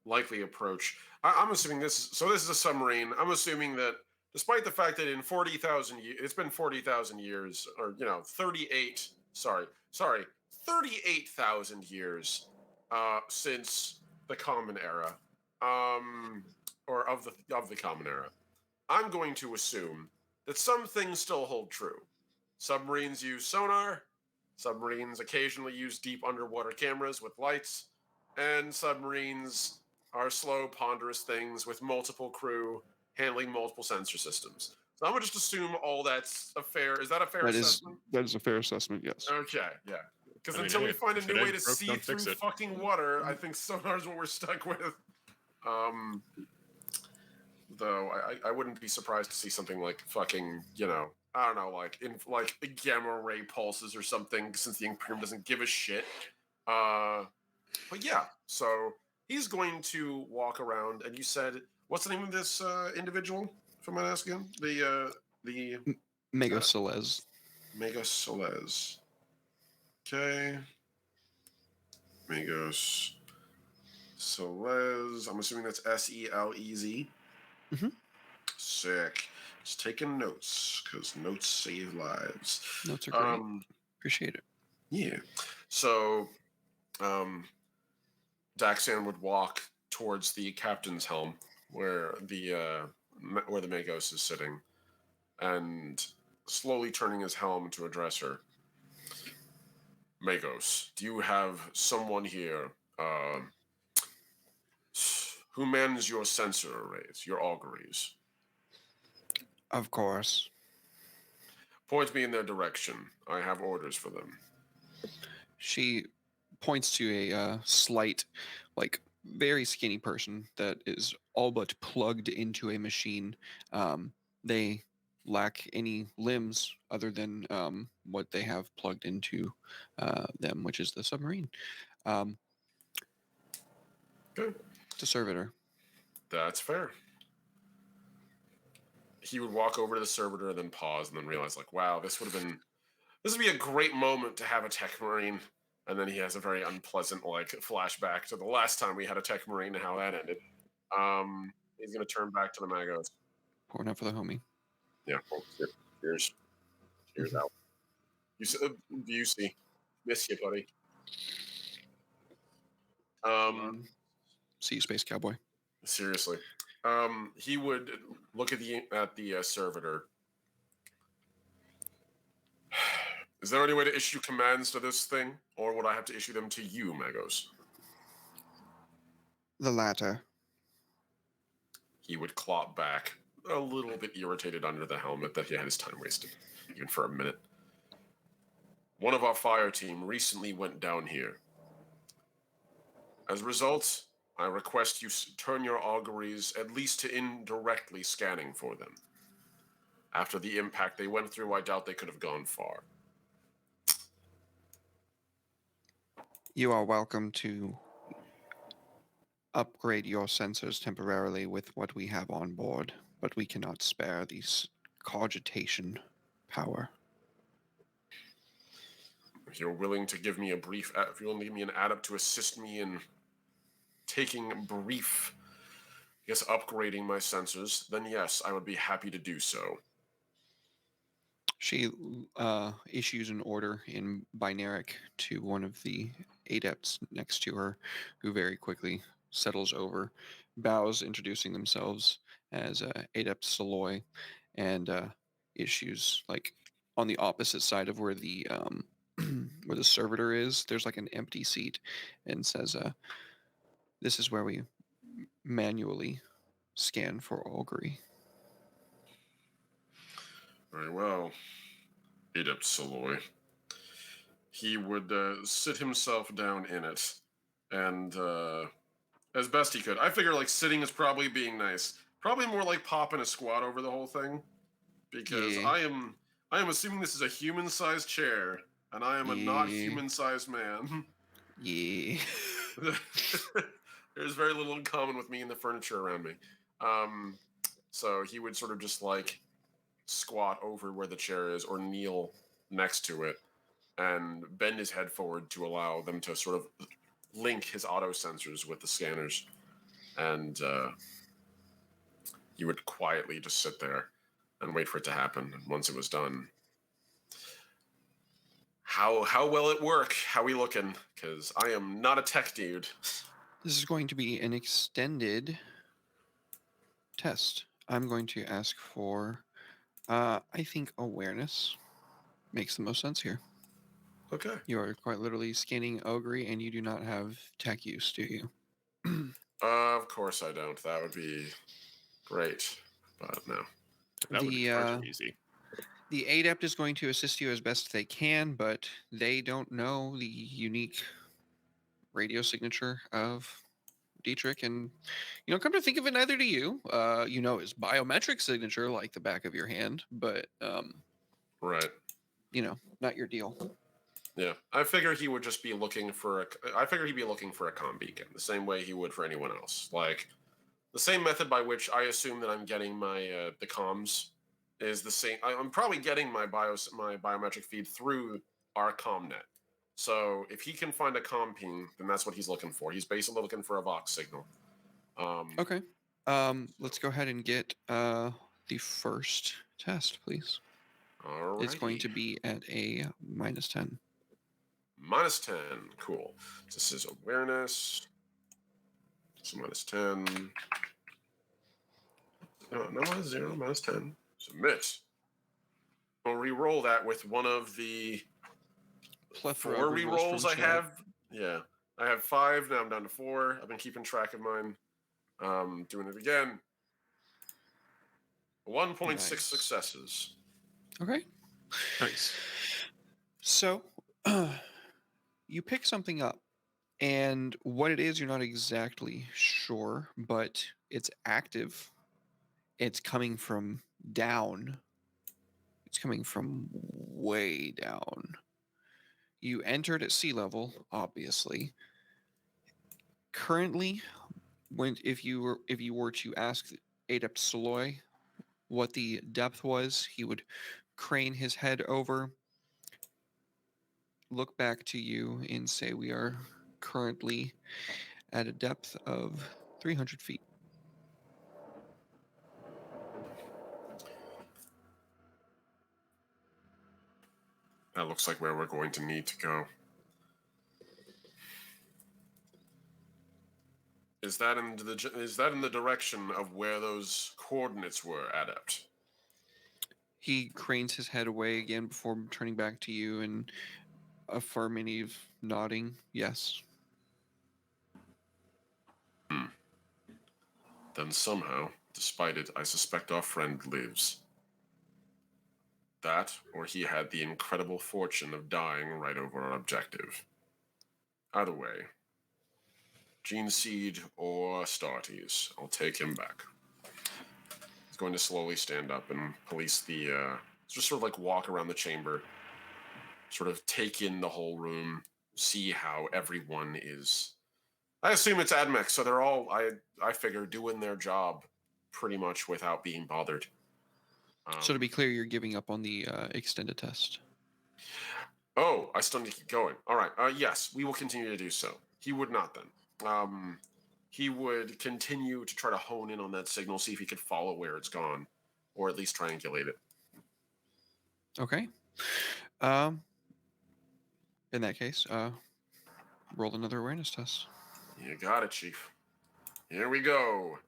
likely approach. I'm assuming this. So this is a submarine. I'm assuming that, despite the fact that in 40,000 years, it's been 40,000 years, or 38. Sorry, 38,000 years since the Common Era, or of the Common Era. I'm going to assume that some things still hold true. Submarines use sonar. Submarines occasionally use deep underwater cameras with lights, and submarines are slow, ponderous things with multiple crew handling multiple sensor systems. So I'm gonna just assume all that's a fair. Is that a fair assessment? That is a fair assessment. Yes. Okay, yeah. Because I mean, until we hey, find a if it new way ain't to broke, see don't through fix it. fucking water, I think sonar's what we're stuck with. Though I wouldn't be surprised to see something like fucking, I don't know, like in like gamma ray pulses or something, since the Imperium doesn't give a shit. But yeah, so he's going to walk around, and you said, what's the name of this individual? If I might ask again, the Megos Celez. Megos Celez. Okay, Megos Celez. I'm assuming that's Selez. Mhm. Sick. Just taking notes, because notes save lives. Notes are great. Appreciate it. Yeah. So, Daxan would walk towards the captain's helm, where the Magos is sitting, and slowly turning his helm to address her. Magos, do you have someone here who mans your sensor arrays, your auguries? Of course. Point me in their direction. I have orders for them. She points to a slight, like very skinny person that is all but plugged into a machine. They lack any limbs other than what they have plugged into them, which is the submarine. Good. It's a servitor. That's fair. He would walk over to the servitor and then pause and then realize, like, wow, this would be a great moment to have a tech marine. And then he has a very unpleasant like flashback to the last time we had a tech marine and how that ended. He's gonna turn back to the Magos. Pouring out for the homie. Yeah, well, cheers out. You see, miss you, buddy. See you, Space Cowboy. Seriously. He would look at the servitor. Is there any way to issue commands to this thing, or would I have to issue them to you, Magos? The latter. He would clop back, a little bit irritated under the helmet that he had his time wasted, even for a minute. One of our fire team recently went down here. As a result, I request you turn your auguries at least to indirectly scanning for them. After the impact they went through, I doubt they could have gone far. You are welcome to upgrade your sensors temporarily with what we have on board, but we cannot spare these cogitation power. If you're willing to give me if you're willing to give me an adept to assist me in taking brief, upgrading my sensors, then yes, I would be happy to do so. She issues an order in binaric to one of the adepts next to her, who very quickly settles over, bows, introducing themselves as Adept Saloy, and issues like on the opposite side of where the where the servitor is. There's like an empty seat, and says, "This is where we manually scan for augury." Very well, Adept Saloy. He would sit himself down in it, and as best he could. I figure like sitting is probably being nice. Probably more like popping a squat over the whole thing, because Yeah, I am assuming this is a human-sized chair, and I am a not yeah, human-sized man. yeah. There's very little in common with me and the furniture around me. Um, so he would sort of just like squat over where the chair is or kneel next to it and bend his head forward to allow them to sort of link his auto sensors with the scanners. And he would quietly just sit there and wait for it to happen. And once it was done, how will it work? How we looking? Because I am not a tech dude. This is going to be an extended test. I'm going to ask for, I think awareness makes the most sense here. Okay. You are quite literally scanning augury, and you do not have tech use, do you? Of course I don't. That would be great, but no. That would be The far too easy. the adept is going to assist you as best they can, but they don't know the unique radio signature of Dietrich, and come to think of it, neither do you. You know his biometric signature like the back of your hand, but Right. not your deal. Yeah. I figure he would just be looking for I figure he'd be looking for a comm beacon, the same way he would for anyone else. Like the same method by which I assume that I'm getting my the comms is the same. I'm probably getting my biometric feed through our ComNet. So if he can find a comm ping, then that's what he's looking for. He's basically looking for a Vox signal. Okay. Let's go ahead and get the first test, please. It's going Alrighty. to be at a -10. -10. Cool. This is awareness. So -10. No, -0, -10. Submit. We'll re-roll that with one of the Plethora 4 of rerolls re-rolls from I chat. have. Yeah. I have 5, now I'm down to 4. I've been keeping track of mine. Doing it again. 1.6 Nice. successes. Okay. Nice. So, you pick something up, and what it is, you're not exactly sure, but it's active. It's coming from down. It's coming from way down. You entered at sea level, obviously. Currently, if you were to ask Adept Saloy what the depth was, he would crane his head over, look back to you, and say we are currently at a depth of 300 feet. That looks like where we're going to need to go. Is that in the direction of where those coordinates were, Adept? He cranes his head away again before turning back to you and affirmative nodding. Yes. Then somehow, despite it, I suspect our friend lives. That, or he had the incredible fortune of dying right over our objective. Either way, Gene Seed or Astartes, I'll take him back. He's going to slowly stand up and police just sort of like walk around the chamber, sort of take in the whole room, see how everyone is. I assume it's AdMech, so they're all, I figure, doing their job pretty much without being bothered. So to be clear, you're giving up on the extended test. Oh, I still need to keep going. All right. Yes, we will continue to do so. He would not then. He would continue to try to hone in on that signal, see if he could follow where it's gone, or at least triangulate it. Okay. In that case, roll another awareness test. You got it, Chief. Here we go.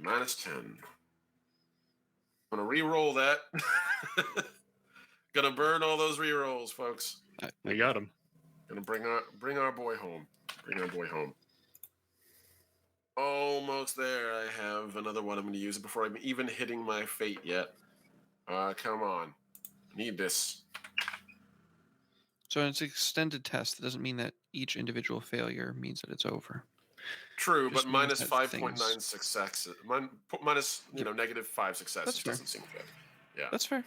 -10. I'm gonna re-roll that. Gonna burn all those re-rolls, folks. I got him. Gonna bring our boy home. Bring our boy home. Almost there. I have another one. I'm gonna use it before I'm even hitting my fate yet. Come on. Need this. So it's an extended test. That doesn't mean that each individual failure means that it's over. True, Just but means minus that 5.9 things- successes. Minus, -5 successes That's fair. doesn't seem good. Yeah. That's fair.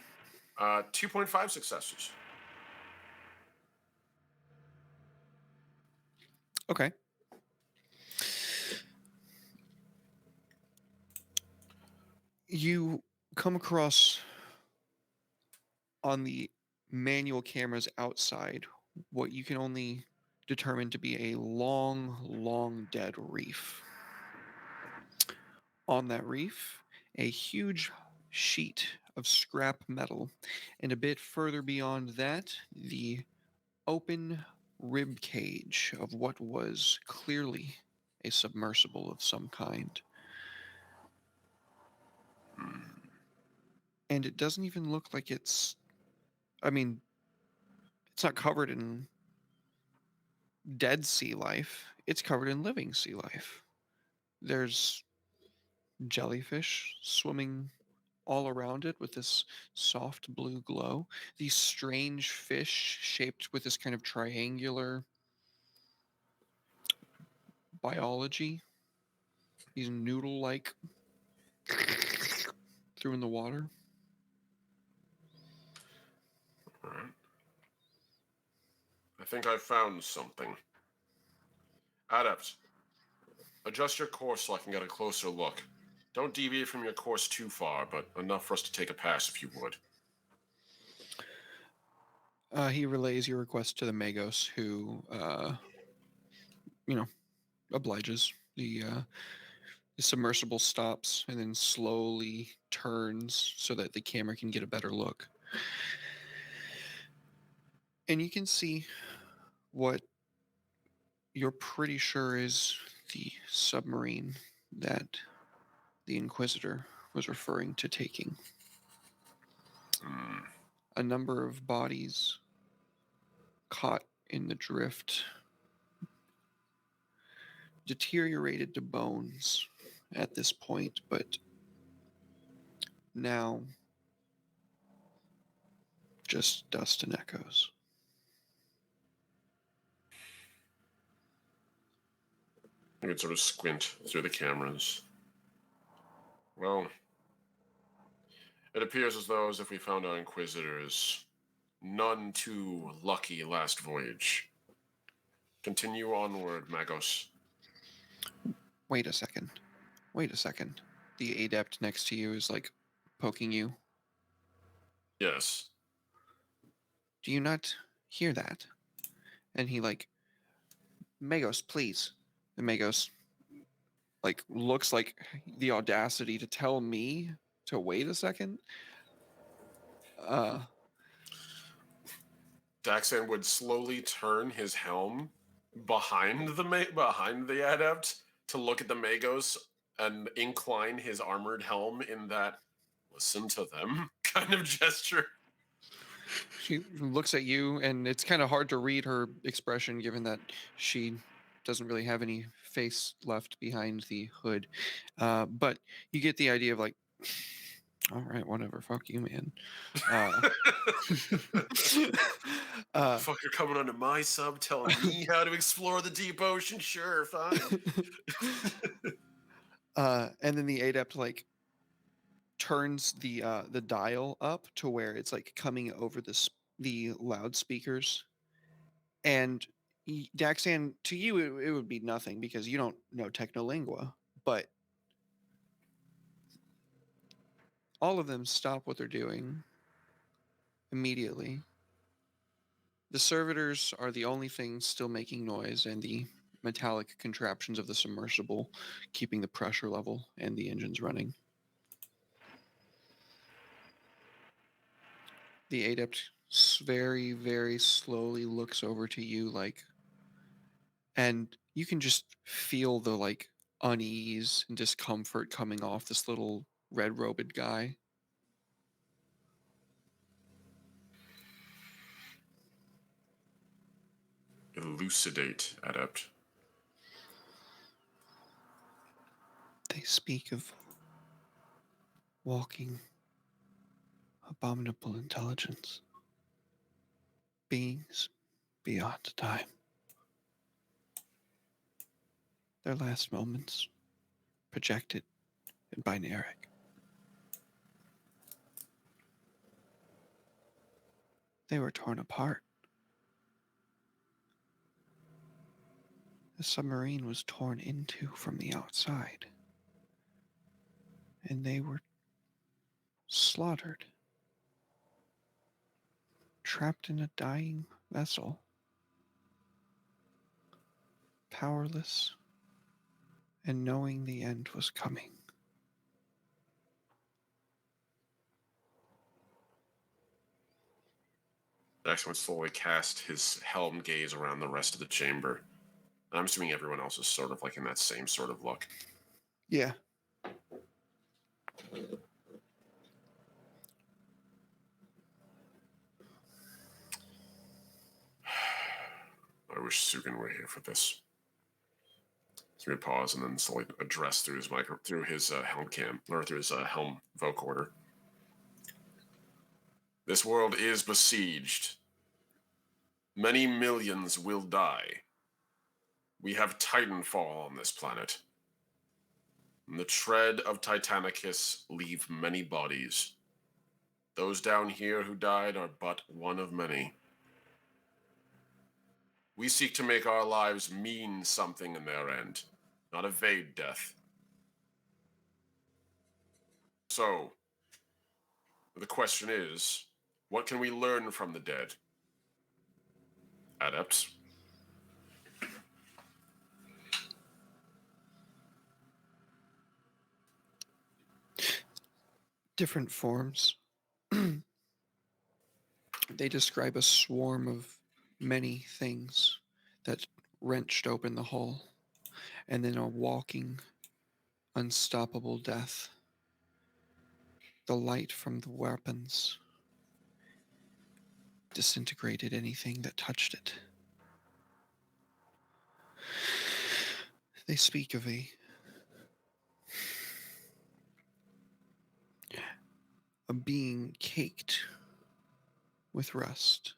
2.5 successes. Okay. You come across on the manual cameras outside what you can only determine to be a long, long dead reef. On that reef, a huge sheet of scrap metal, and a bit further beyond that, the open rib cage of what was clearly a submersible of some kind. And it doesn't even look like it's. I mean, it's not covered in dead sea life, it's covered in living sea life. There's jellyfish swimming all around it with this soft blue glow. These strange fish shaped with this kind of triangular biology. These noodle like through in the water. All right. I think I found something. Adept, adjust your course so I can get a closer look. Don't deviate from your course too far, but enough for us to take a pass if you would. He relays your request to the Magos, who, obliges. The submersible stops and then slowly turns so that the camera can get a better look. And you can see what you're pretty sure is the submarine that the Inquisitor was referring to taking. A number of bodies caught in the drift, deteriorated to bones at this point, but now just dust and echoes. You can sort of squint through the cameras. Well, it appears as though as if we found our Inquisitors none too lucky last voyage. Continue onward, Magos. Wait a second. The adept next to you is like poking you. Yes. Do you not hear that? And he like, Magos, please. And Magos like looks like the audacity to tell me to wait a second. Daxan would slowly turn his helm behind the adept to look at the Magos and incline his armored helm in that listen to them kind of gesture. She looks at you, and it's kind of hard to read her expression given that she doesn't really have any face left behind the hood. But you get the idea of like, all right, whatever, fuck you, man. Fuck, you're coming under my sub, telling me how to explore the deep ocean. Sure, fine. And then the adept like turns the dial up to where it's like coming over the loudspeakers, and Daxan, to you it would be nothing because you don't know technolingua, but all of them stop what they're doing immediately. The servitors are the only things still making noise, and the metallic contraptions of the submersible keeping the pressure level and the engines running. The adept very, very slowly looks over to you, like, and you can just feel the like unease and discomfort coming off this little red-robed guy. Elucidate, Adept. They speak of walking abominable intelligence, beings beyond time. Their last moments projected and binaric. They were torn apart. The submarine was torn into from the outside, and they were slaughtered, trapped in a dying vessel, powerless, and knowing the end was coming. Jackson would slowly cast his helm gaze around the rest of the chamber. I'm assuming everyone else is sort of like in that same sort of look. Yeah. I wish Sugan were here for this. So he would pause and then slowly address through his helm cam, or through his helm vocoder. This world is besieged. Many millions will die. We have Titanfall on this planet. And the tread of Titanicus leave many bodies. Those down here who died are but one of many. We seek to make our lives mean something in their end, not evade death. So, the question is, what can we learn from the dead? Adepts? Different forms. They describe a swarm of many things that wrenched open the hull, and then a walking, unstoppable death. The light from the weapons disintegrated anything that touched it. They speak of a being caked with rust.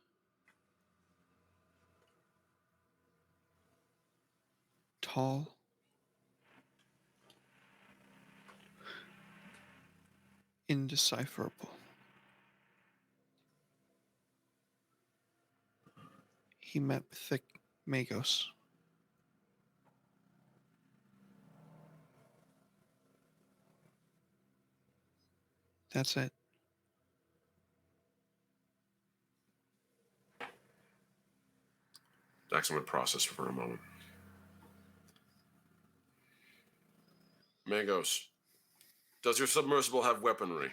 Tall, indecipherable. He met with Magos. That's it. Jackson would process for a moment. Magos, does your submersible have weaponry?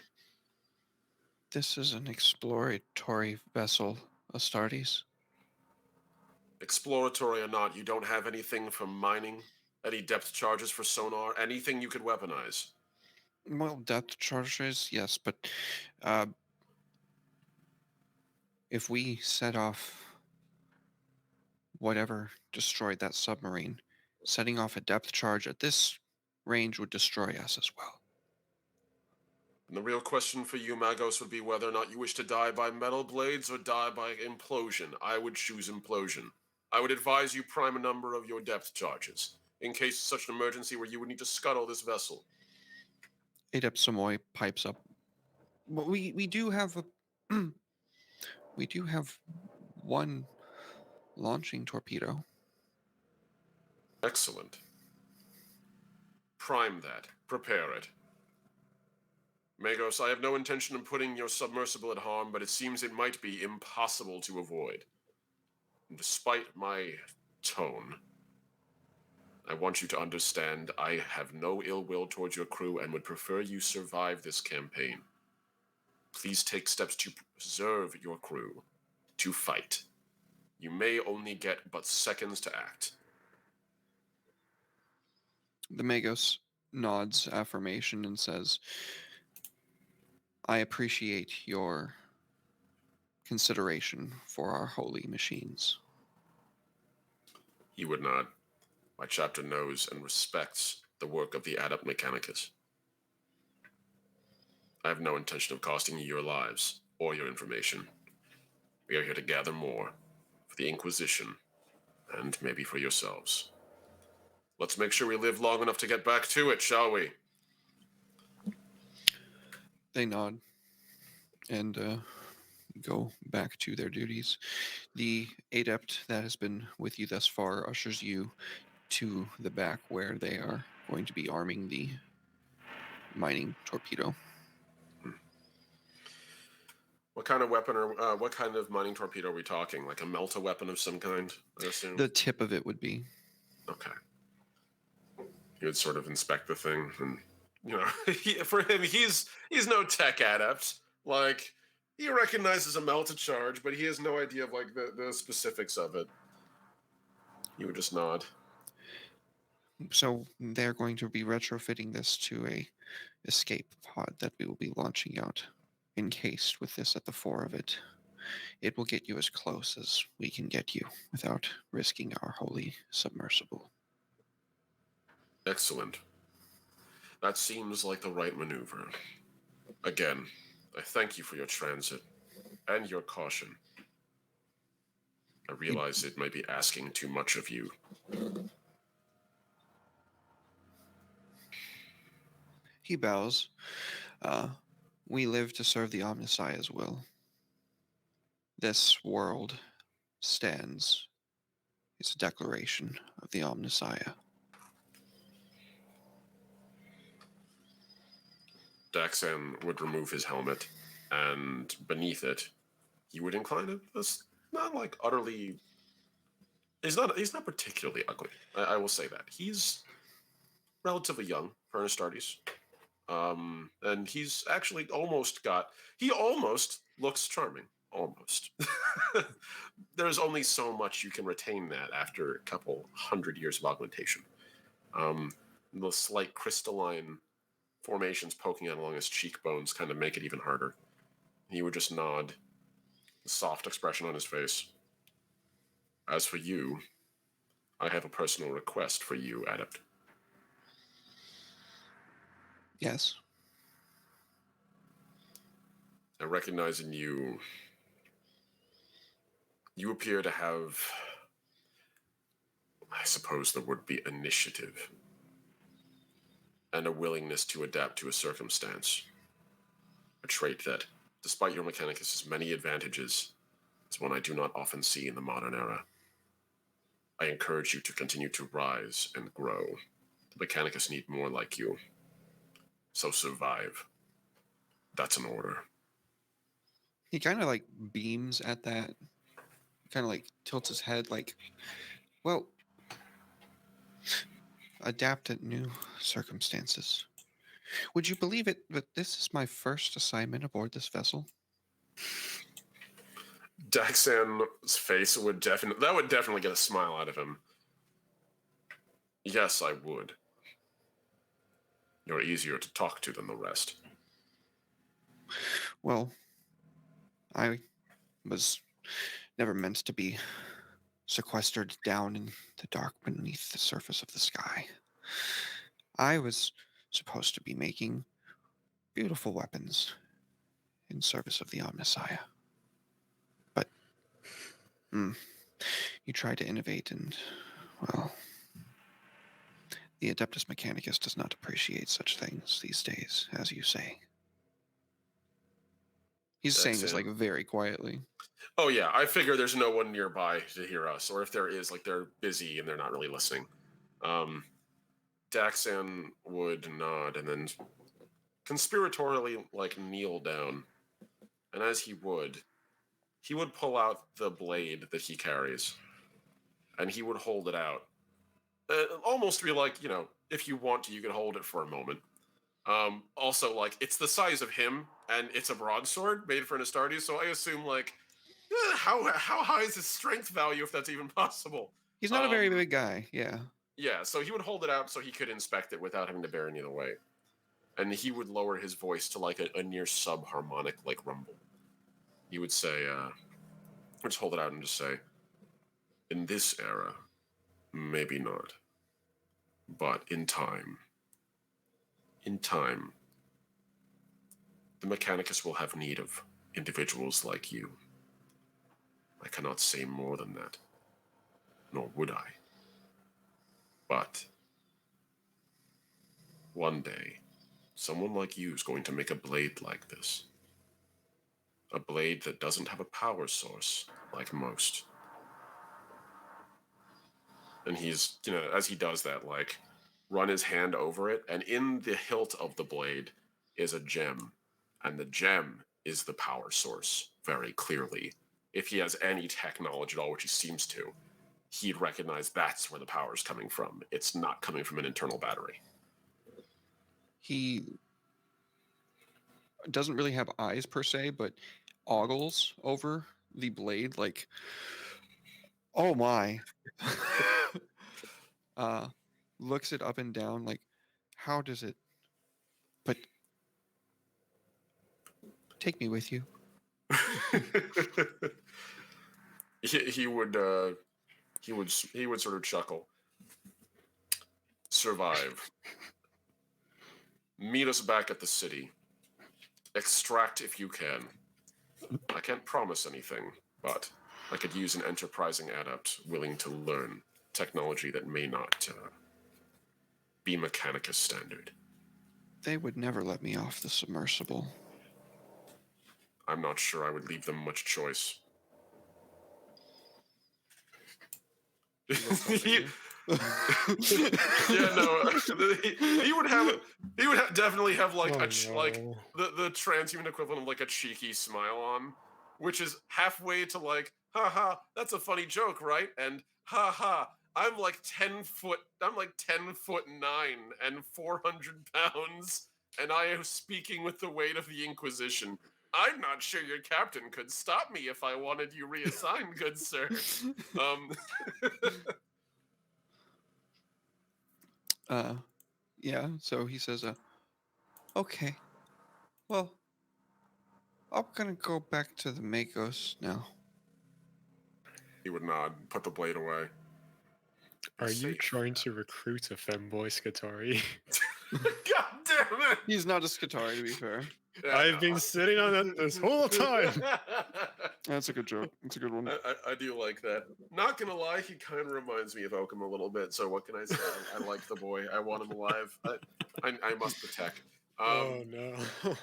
This is an exploratory vessel, Astartes. Exploratory or not, you don't have anything for mining? Any depth charges for sonar? Anything you could weaponize? Well, depth charges, yes, but uh, if we set off whatever destroyed that submarine, setting off a depth charge at this range would destroy us as well. And the real question for you, Magos, would be whether or not you wish to die by metal blades or die by implosion. I would choose implosion. I would advise you prime a number of your depth charges, in case such an emergency where you would need to scuttle this vessel. Adep Samoy pipes up. But we do have a we do have one launching torpedo. Excellent. Prime that. Prepare it. Magos, I have no intention of putting your submersible at harm, but it seems it might be impossible to avoid. And despite my tone, I want you to understand I have no ill will towards your crew and would prefer you survive this campaign. Please take steps to preserve your crew, to fight. You may only get but seconds to act. The Magos nods affirmation and says, I appreciate your consideration for our holy machines. He would not. My chapter knows and respects the work of the Adept Mechanicus. I have no intention of costing you your lives or your information. We are here to gather more for the Inquisition and maybe for yourselves. Let's make sure we live long enough to get back to it, shall we? They nod and go back to their duties. The adept that has been with you thus far ushers you to the back where they are going to be arming the mining torpedo. What kind of weapon or what kind of mining torpedo are we talking? Like a melta weapon of some kind, I assume? The tip of it would be. Okay. He would sort of inspect the thing, and for him, he's no tech adept. Like, he recognizes a melta charge, but he has no idea of like the specifics of it. He would just nod. So they're going to be retrofitting this to a escape pod that we will be launching out, encased with this at the fore of it. It will get you as close as we can get you without risking our holy submersible. Excellent. That seems like the right maneuver. Again, I thank you for your transit and your caution. I realize it might be asking too much of you. He bows. We live to serve the Omnissiah's will. This world stands as a declaration of the Omnissiah. Daxan would remove his helmet, and beneath it, he would incline it. It's not like utterly. He's not particularly ugly. I will say that he's relatively young for an Astartes. And he's actually he almost looks charming. Almost. There's only so much you can retain that after a couple 100 years of augmentation. The slight crystalline formations poking out along his cheekbones kind of make it even harder. He would just nod, a soft expression on his face. As for you, I have a personal request for you, Adept. Yes. I recognize in you, you appear to have, I suppose the word would be initiative, and a willingness to adapt to a circumstance. A trait that, despite your Mechanicus' many advantages, is one I do not often see in the modern era. I encourage you to continue to rise and grow. The Mechanicus need more like you. So survive. That's an order. He kind of like beams at that. Kind of like tilts his head like, well, adapt to new circumstances. Would you believe it, but this is my first assignment aboard this vessel? Daxan's face would definitely get a smile out of him. Yes, I would. You're easier to talk to than the rest. Well, I was never meant to be sequestered down in the dark beneath the surface of the sky. I was supposed to be making beautiful weapons in service of the Omnissiah. But you try to innovate and, well, the Adeptus Mechanicus does not appreciate such things these days, as you say. He's saying this like very quietly. Oh yeah, I figure there's no one nearby to hear us, or if there is, like they're busy and they're not really listening. Daxan would nod and then conspiratorially like kneel down, and as he would pull out the blade that he carries, and he would hold it out. Almost be like, if you want to, you can hold it for a moment. Also, like, it's the size of him, and it's a broadsword made for an Astartes, so I assume, like, how high is his strength value, if that's even possible? He's not a very big guy, yeah. Yeah, so he would hold it out so he could inspect it without having to bear any of the weight. And he would lower his voice to like a near subharmonic like rumble. He would say, just hold it out and just say, in this era, maybe not. But in time, the Mechanicus will have need of individuals like you. I cannot say more than that, nor would I. But one day, someone like you is going to make a blade like this. A blade that doesn't have a power source like most. And he's, as he does that, like, run his hand over it, and in the hilt of the blade is a gem. And the gem is the power source, very clearly. If he has any tech knowledge at all, which he seems to, he'd recognize that's where the power's coming from. It's not coming from an internal battery. He doesn't really have eyes per se, but ogles over the blade like, oh my. Looks it up and down like, how does it, but take me with you. he would sort of chuckle. Survive. Meet us back at the city. Extract if you can. I can't promise anything, but I could use an enterprising adept willing to learn technology that may not be Mechanicus standard. They would never let me off the submersible. I'm not sure I would leave them much choice. Yeah, no. He would definitely have like like the transhuman equivalent of like a cheeky smile on, which is halfway to like, haha, that's a funny joke, right? And haha, I'm like 10 foot 9 and 400 pounds, and I am speaking with the weight of the Inquisition. I'm not sure your captain could stop me if I wanted you reassigned, good sir. Yeah, so he says, okay, well, I'm gonna go back to the Magos now. He would nod, put the blade away. Are you trying to recruit a femboy Skatari? God damn it! He's not a Skatari, to be fair. Yeah, I've been sitting on it this whole time. That's a good joke. It's a good one. I do like that. Not gonna lie, he kind of reminds me of Oakham a little bit. So what can I say? I like the boy. I want him alive. I must protect. Oh no.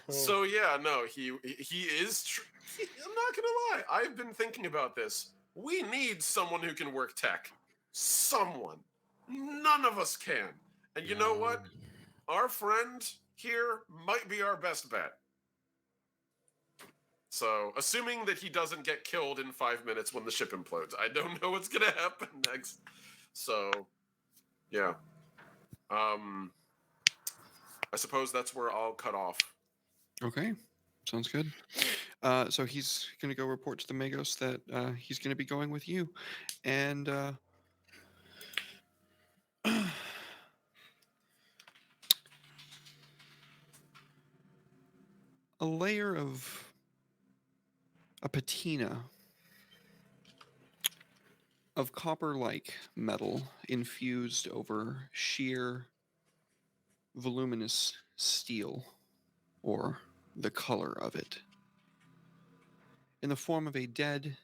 So yeah, no, he is. I'm not gonna lie. I've been thinking about this. We need someone who can work tech. Someone. None of us can. And you know what? Our friend here might be our best bet. So, assuming that he doesn't get killed in 5 minutes when the ship implodes, I don't know what's gonna happen next. So, yeah. I suppose that's where I'll cut off. Okay, sounds good. So he's gonna go report to the Magos that he's gonna be going with you, and a layer of a patina of copper-like metal infused over sheer voluminous steel, or the color of it, in the form of a dead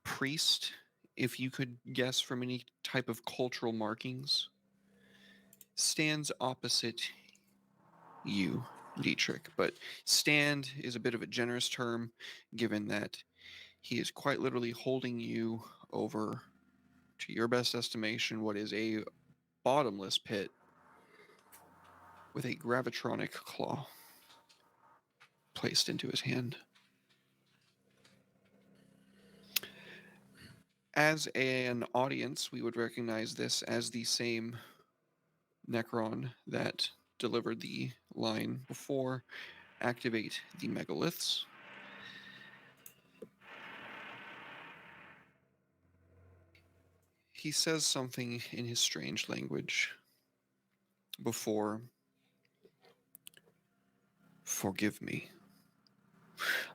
priest, if you could guess from any type of cultural markings, stands opposite you, Dietrich. But stand is a bit of a generous term, given that he is quite literally holding you over, to your best estimation, what is a bottomless pit with a gravitronic claw placed into his hand. As an audience, we would recognize this as the same Necron that delivered the line before, activate the megaliths. He says something in his strange language before. Forgive me.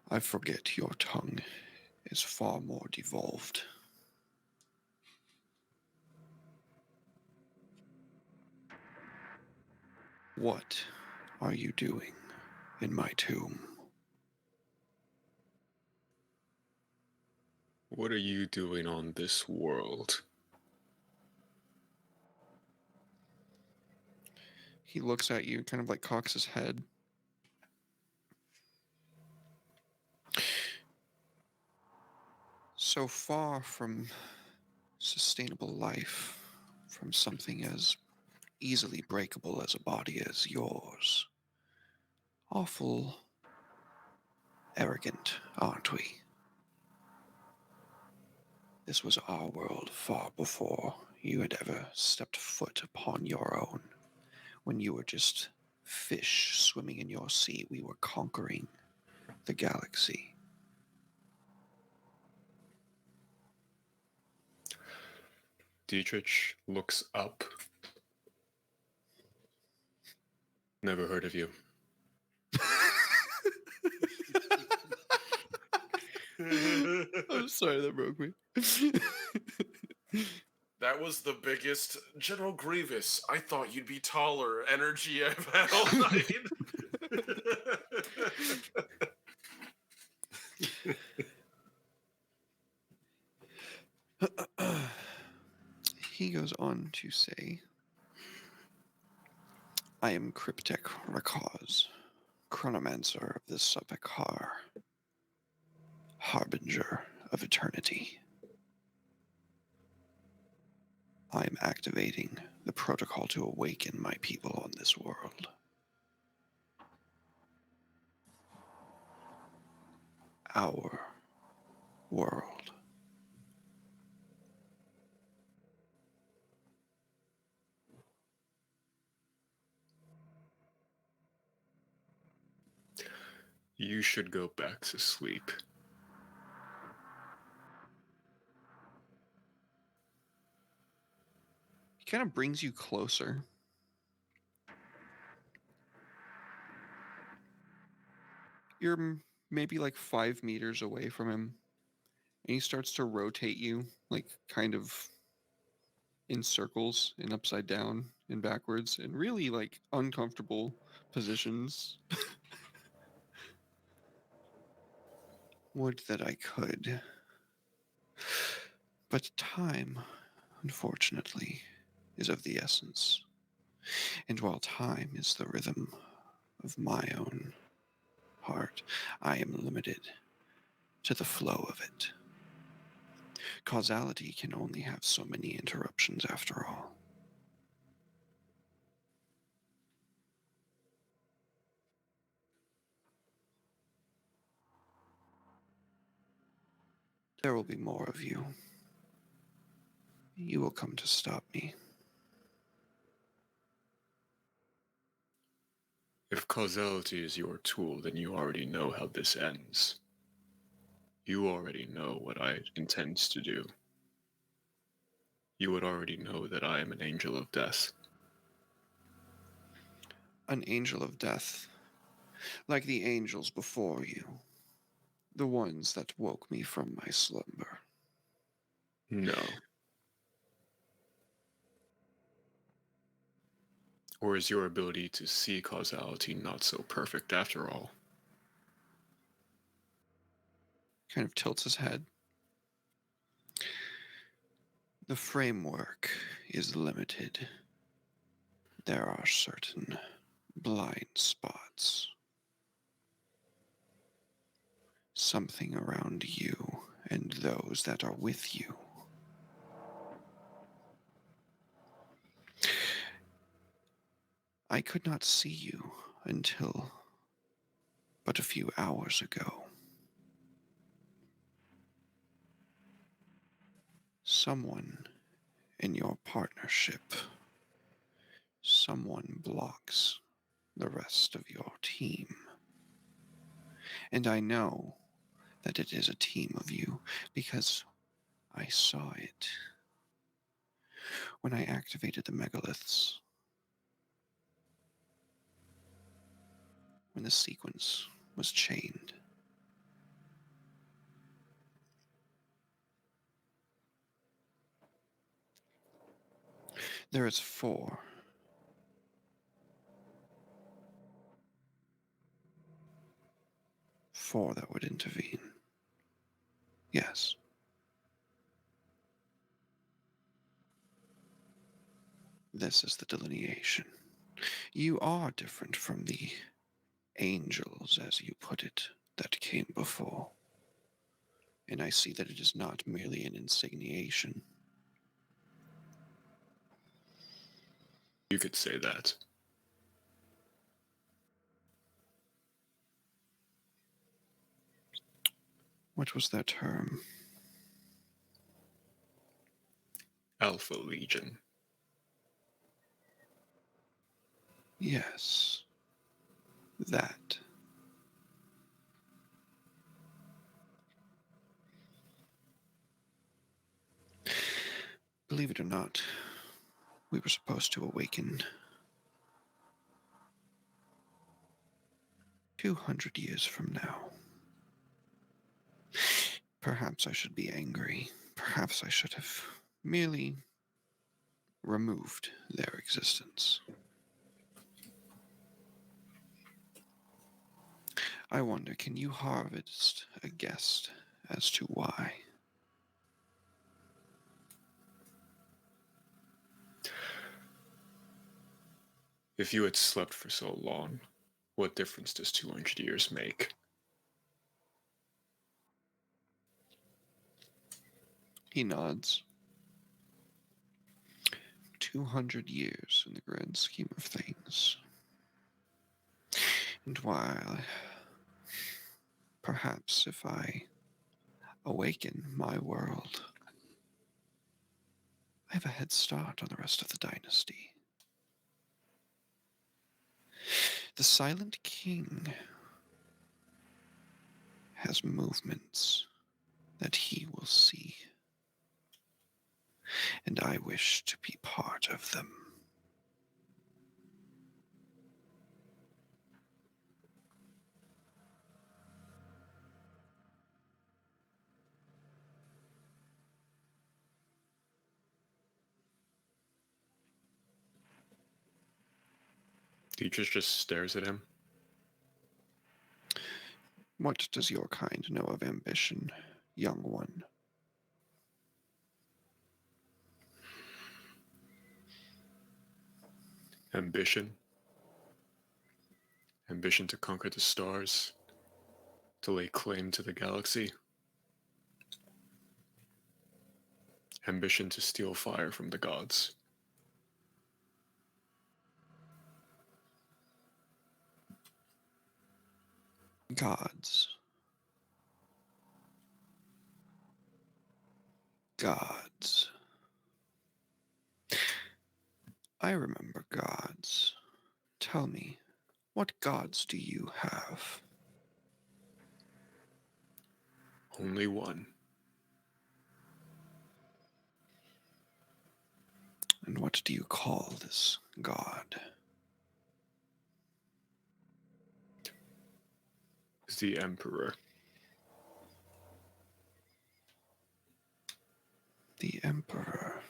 I forget your tongue is far more devolved. What are you doing in my tomb? What are you doing on this world? He looks at you, kind of like cocks his head. So far from sustainable life, from something as easily breakable as a body as yours. Awful arrogant, aren't we? This was our world far before you had ever stepped foot upon your own. When you were just fish swimming in your sea, we were conquering the galaxy. Dietrich looks up. Never heard of you. I'm sorry, that broke me. That was the biggest General Grievous. I thought you'd be taller energy I've had all night. He goes on to say, I am Cryptek Rakaz, chronomancer of the Sabekar, harbinger of eternity. I am activating the protocol to awaken my people on this world. Our world. You should go back to sleep. He kind of brings you closer. You're maybe like 5 meters away from him, and he starts to rotate you, like kind of in circles and upside down and backwards, and really like uncomfortable positions. Would that I could. But time, unfortunately, is of the essence. And while time is the rhythm of my own heart, I am limited to the flow of it. Causality can only have so many interruptions after all. There will be more of you. You will come to stop me. If causality is your tool, then you already know how this ends. You already know what I intend to do. You would already know that I am an angel of death. An angel of death, like the angels before you, the ones that woke me from my slumber. No. Or is your ability to see causality not so perfect after all? Kind of tilts his head. The framework is limited. There are certain blind spots. Something around you and those that are with you. I could not see you until but a few hours ago. Someone in your partnership, someone blocks the rest of your team. And I know that it is a team of you because I saw it. when I activated the megaliths, when the sequence was chained. There is four. Four that would intervene. Yes. This is the delineation. You are different from the angels, as you put it, that came before. And I see that it is not merely an insinuation. You could say that. What was that term? Alpha Legion. Yes. That. Believe it or not, we were supposed to awaken 200 years from now. Perhaps I should be angry. Perhaps I should have merely removed their existence. I wonder, can you harvest a guess as to why? If you had slept for so long, what difference does 200 years make? He nods. 200 years in the grand scheme of things. And while perhaps if I awaken my world, I have a head start on the rest of the dynasty. The Silent King has movements that he will see, and I wish to be part of them. Dietrich just stares at him. What does your kind know of ambition, young one? Ambition. Ambition to conquer the stars. To lay claim to the galaxy. Ambition to steal fire from the gods. Gods. Gods. I remember gods. Tell me, what gods do you have? Only one. And what do you call this god? Is the Emperor. The Emperor.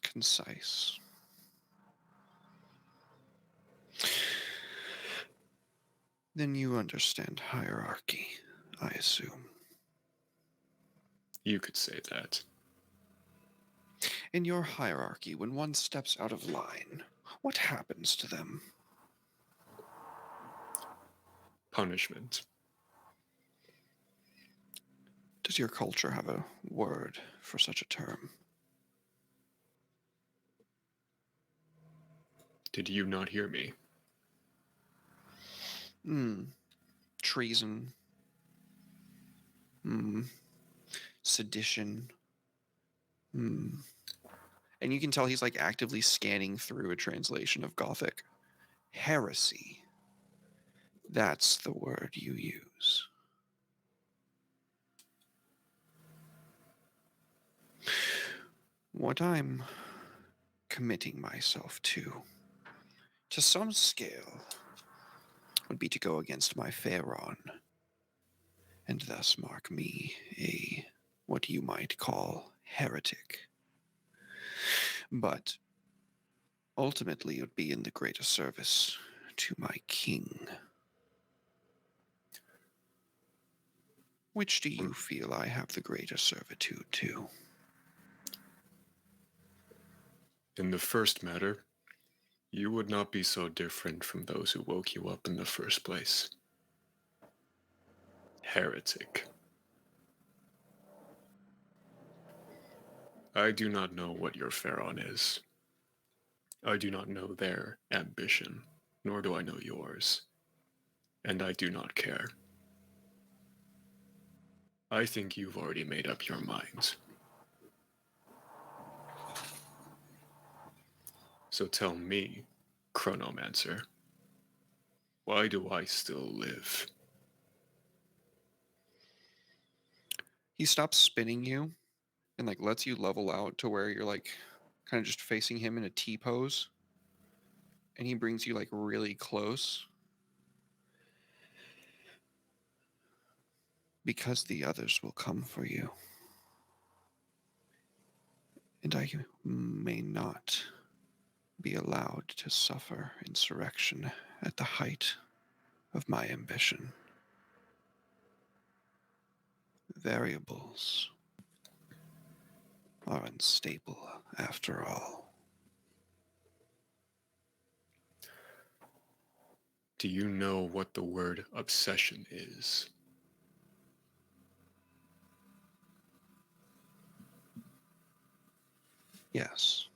Concise. Then you understand hierarchy, I assume. You could say that. In your hierarchy, when one steps out of line, what happens to them? Punishment. Does your culture have a word for such a term? Did you not hear me? Treason. Sedition. And you can tell he's like actively scanning through a translation of Gothic. Heresy. That's the word you use. What I'm committing myself to some scale, would be to go against my Pharaon, and thus mark me a what you might call heretic. But ultimately, it would be in the greater service to my king. Which do you feel I have the greater servitude to? In the first matter, you would not be so different from those who woke you up in the first place. Heretic. I do not know what your Pharaon is. I do not know their ambition, nor do I know yours. And I do not care. I think you've already made up your minds. So tell me, Chronomancer, why do I still live? He stops spinning you and like lets you level out to where you're like kind of just facing him in a T pose. And he brings you like really close. Because the others will come for you. And I may not be allowed to suffer insurrection at the height of my ambition. Variables are unstable after all. Do you know what the word obsession is? Yes.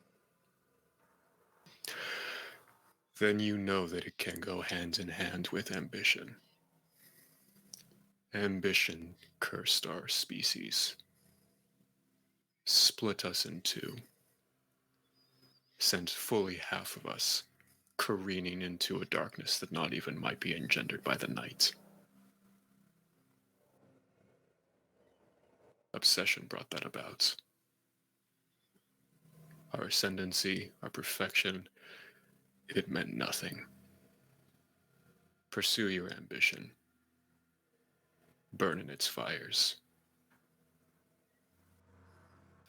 Then you know that it can go hand in hand with ambition. Ambition cursed our species, split us in two, sent fully half of us careening into a darkness that not even might be engendered by the night. Obsession brought that about. Our ascendancy, our perfection, it meant nothing. Pursue your ambition. Burn in its fires.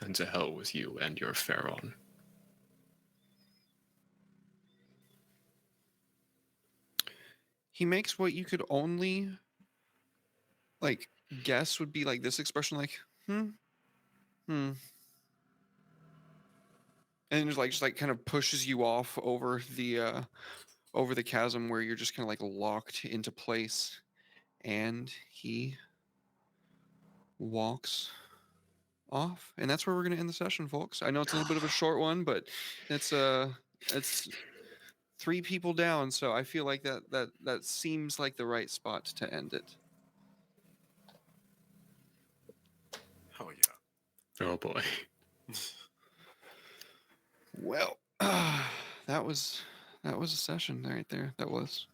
And to hell with you and your Pharaon. He makes what you could only like guess would be like this expression, like, and just like kind of pushes you off over the chasm where you're just kind of like locked into place, and he walks off, and that's where we're gonna end the session, folks. I know it's a little bit of a short one, but it's it's 3 people down, so I feel like that seems like the right spot to end it. Hell yeah. Oh boy. Well, that was a session right there. That was.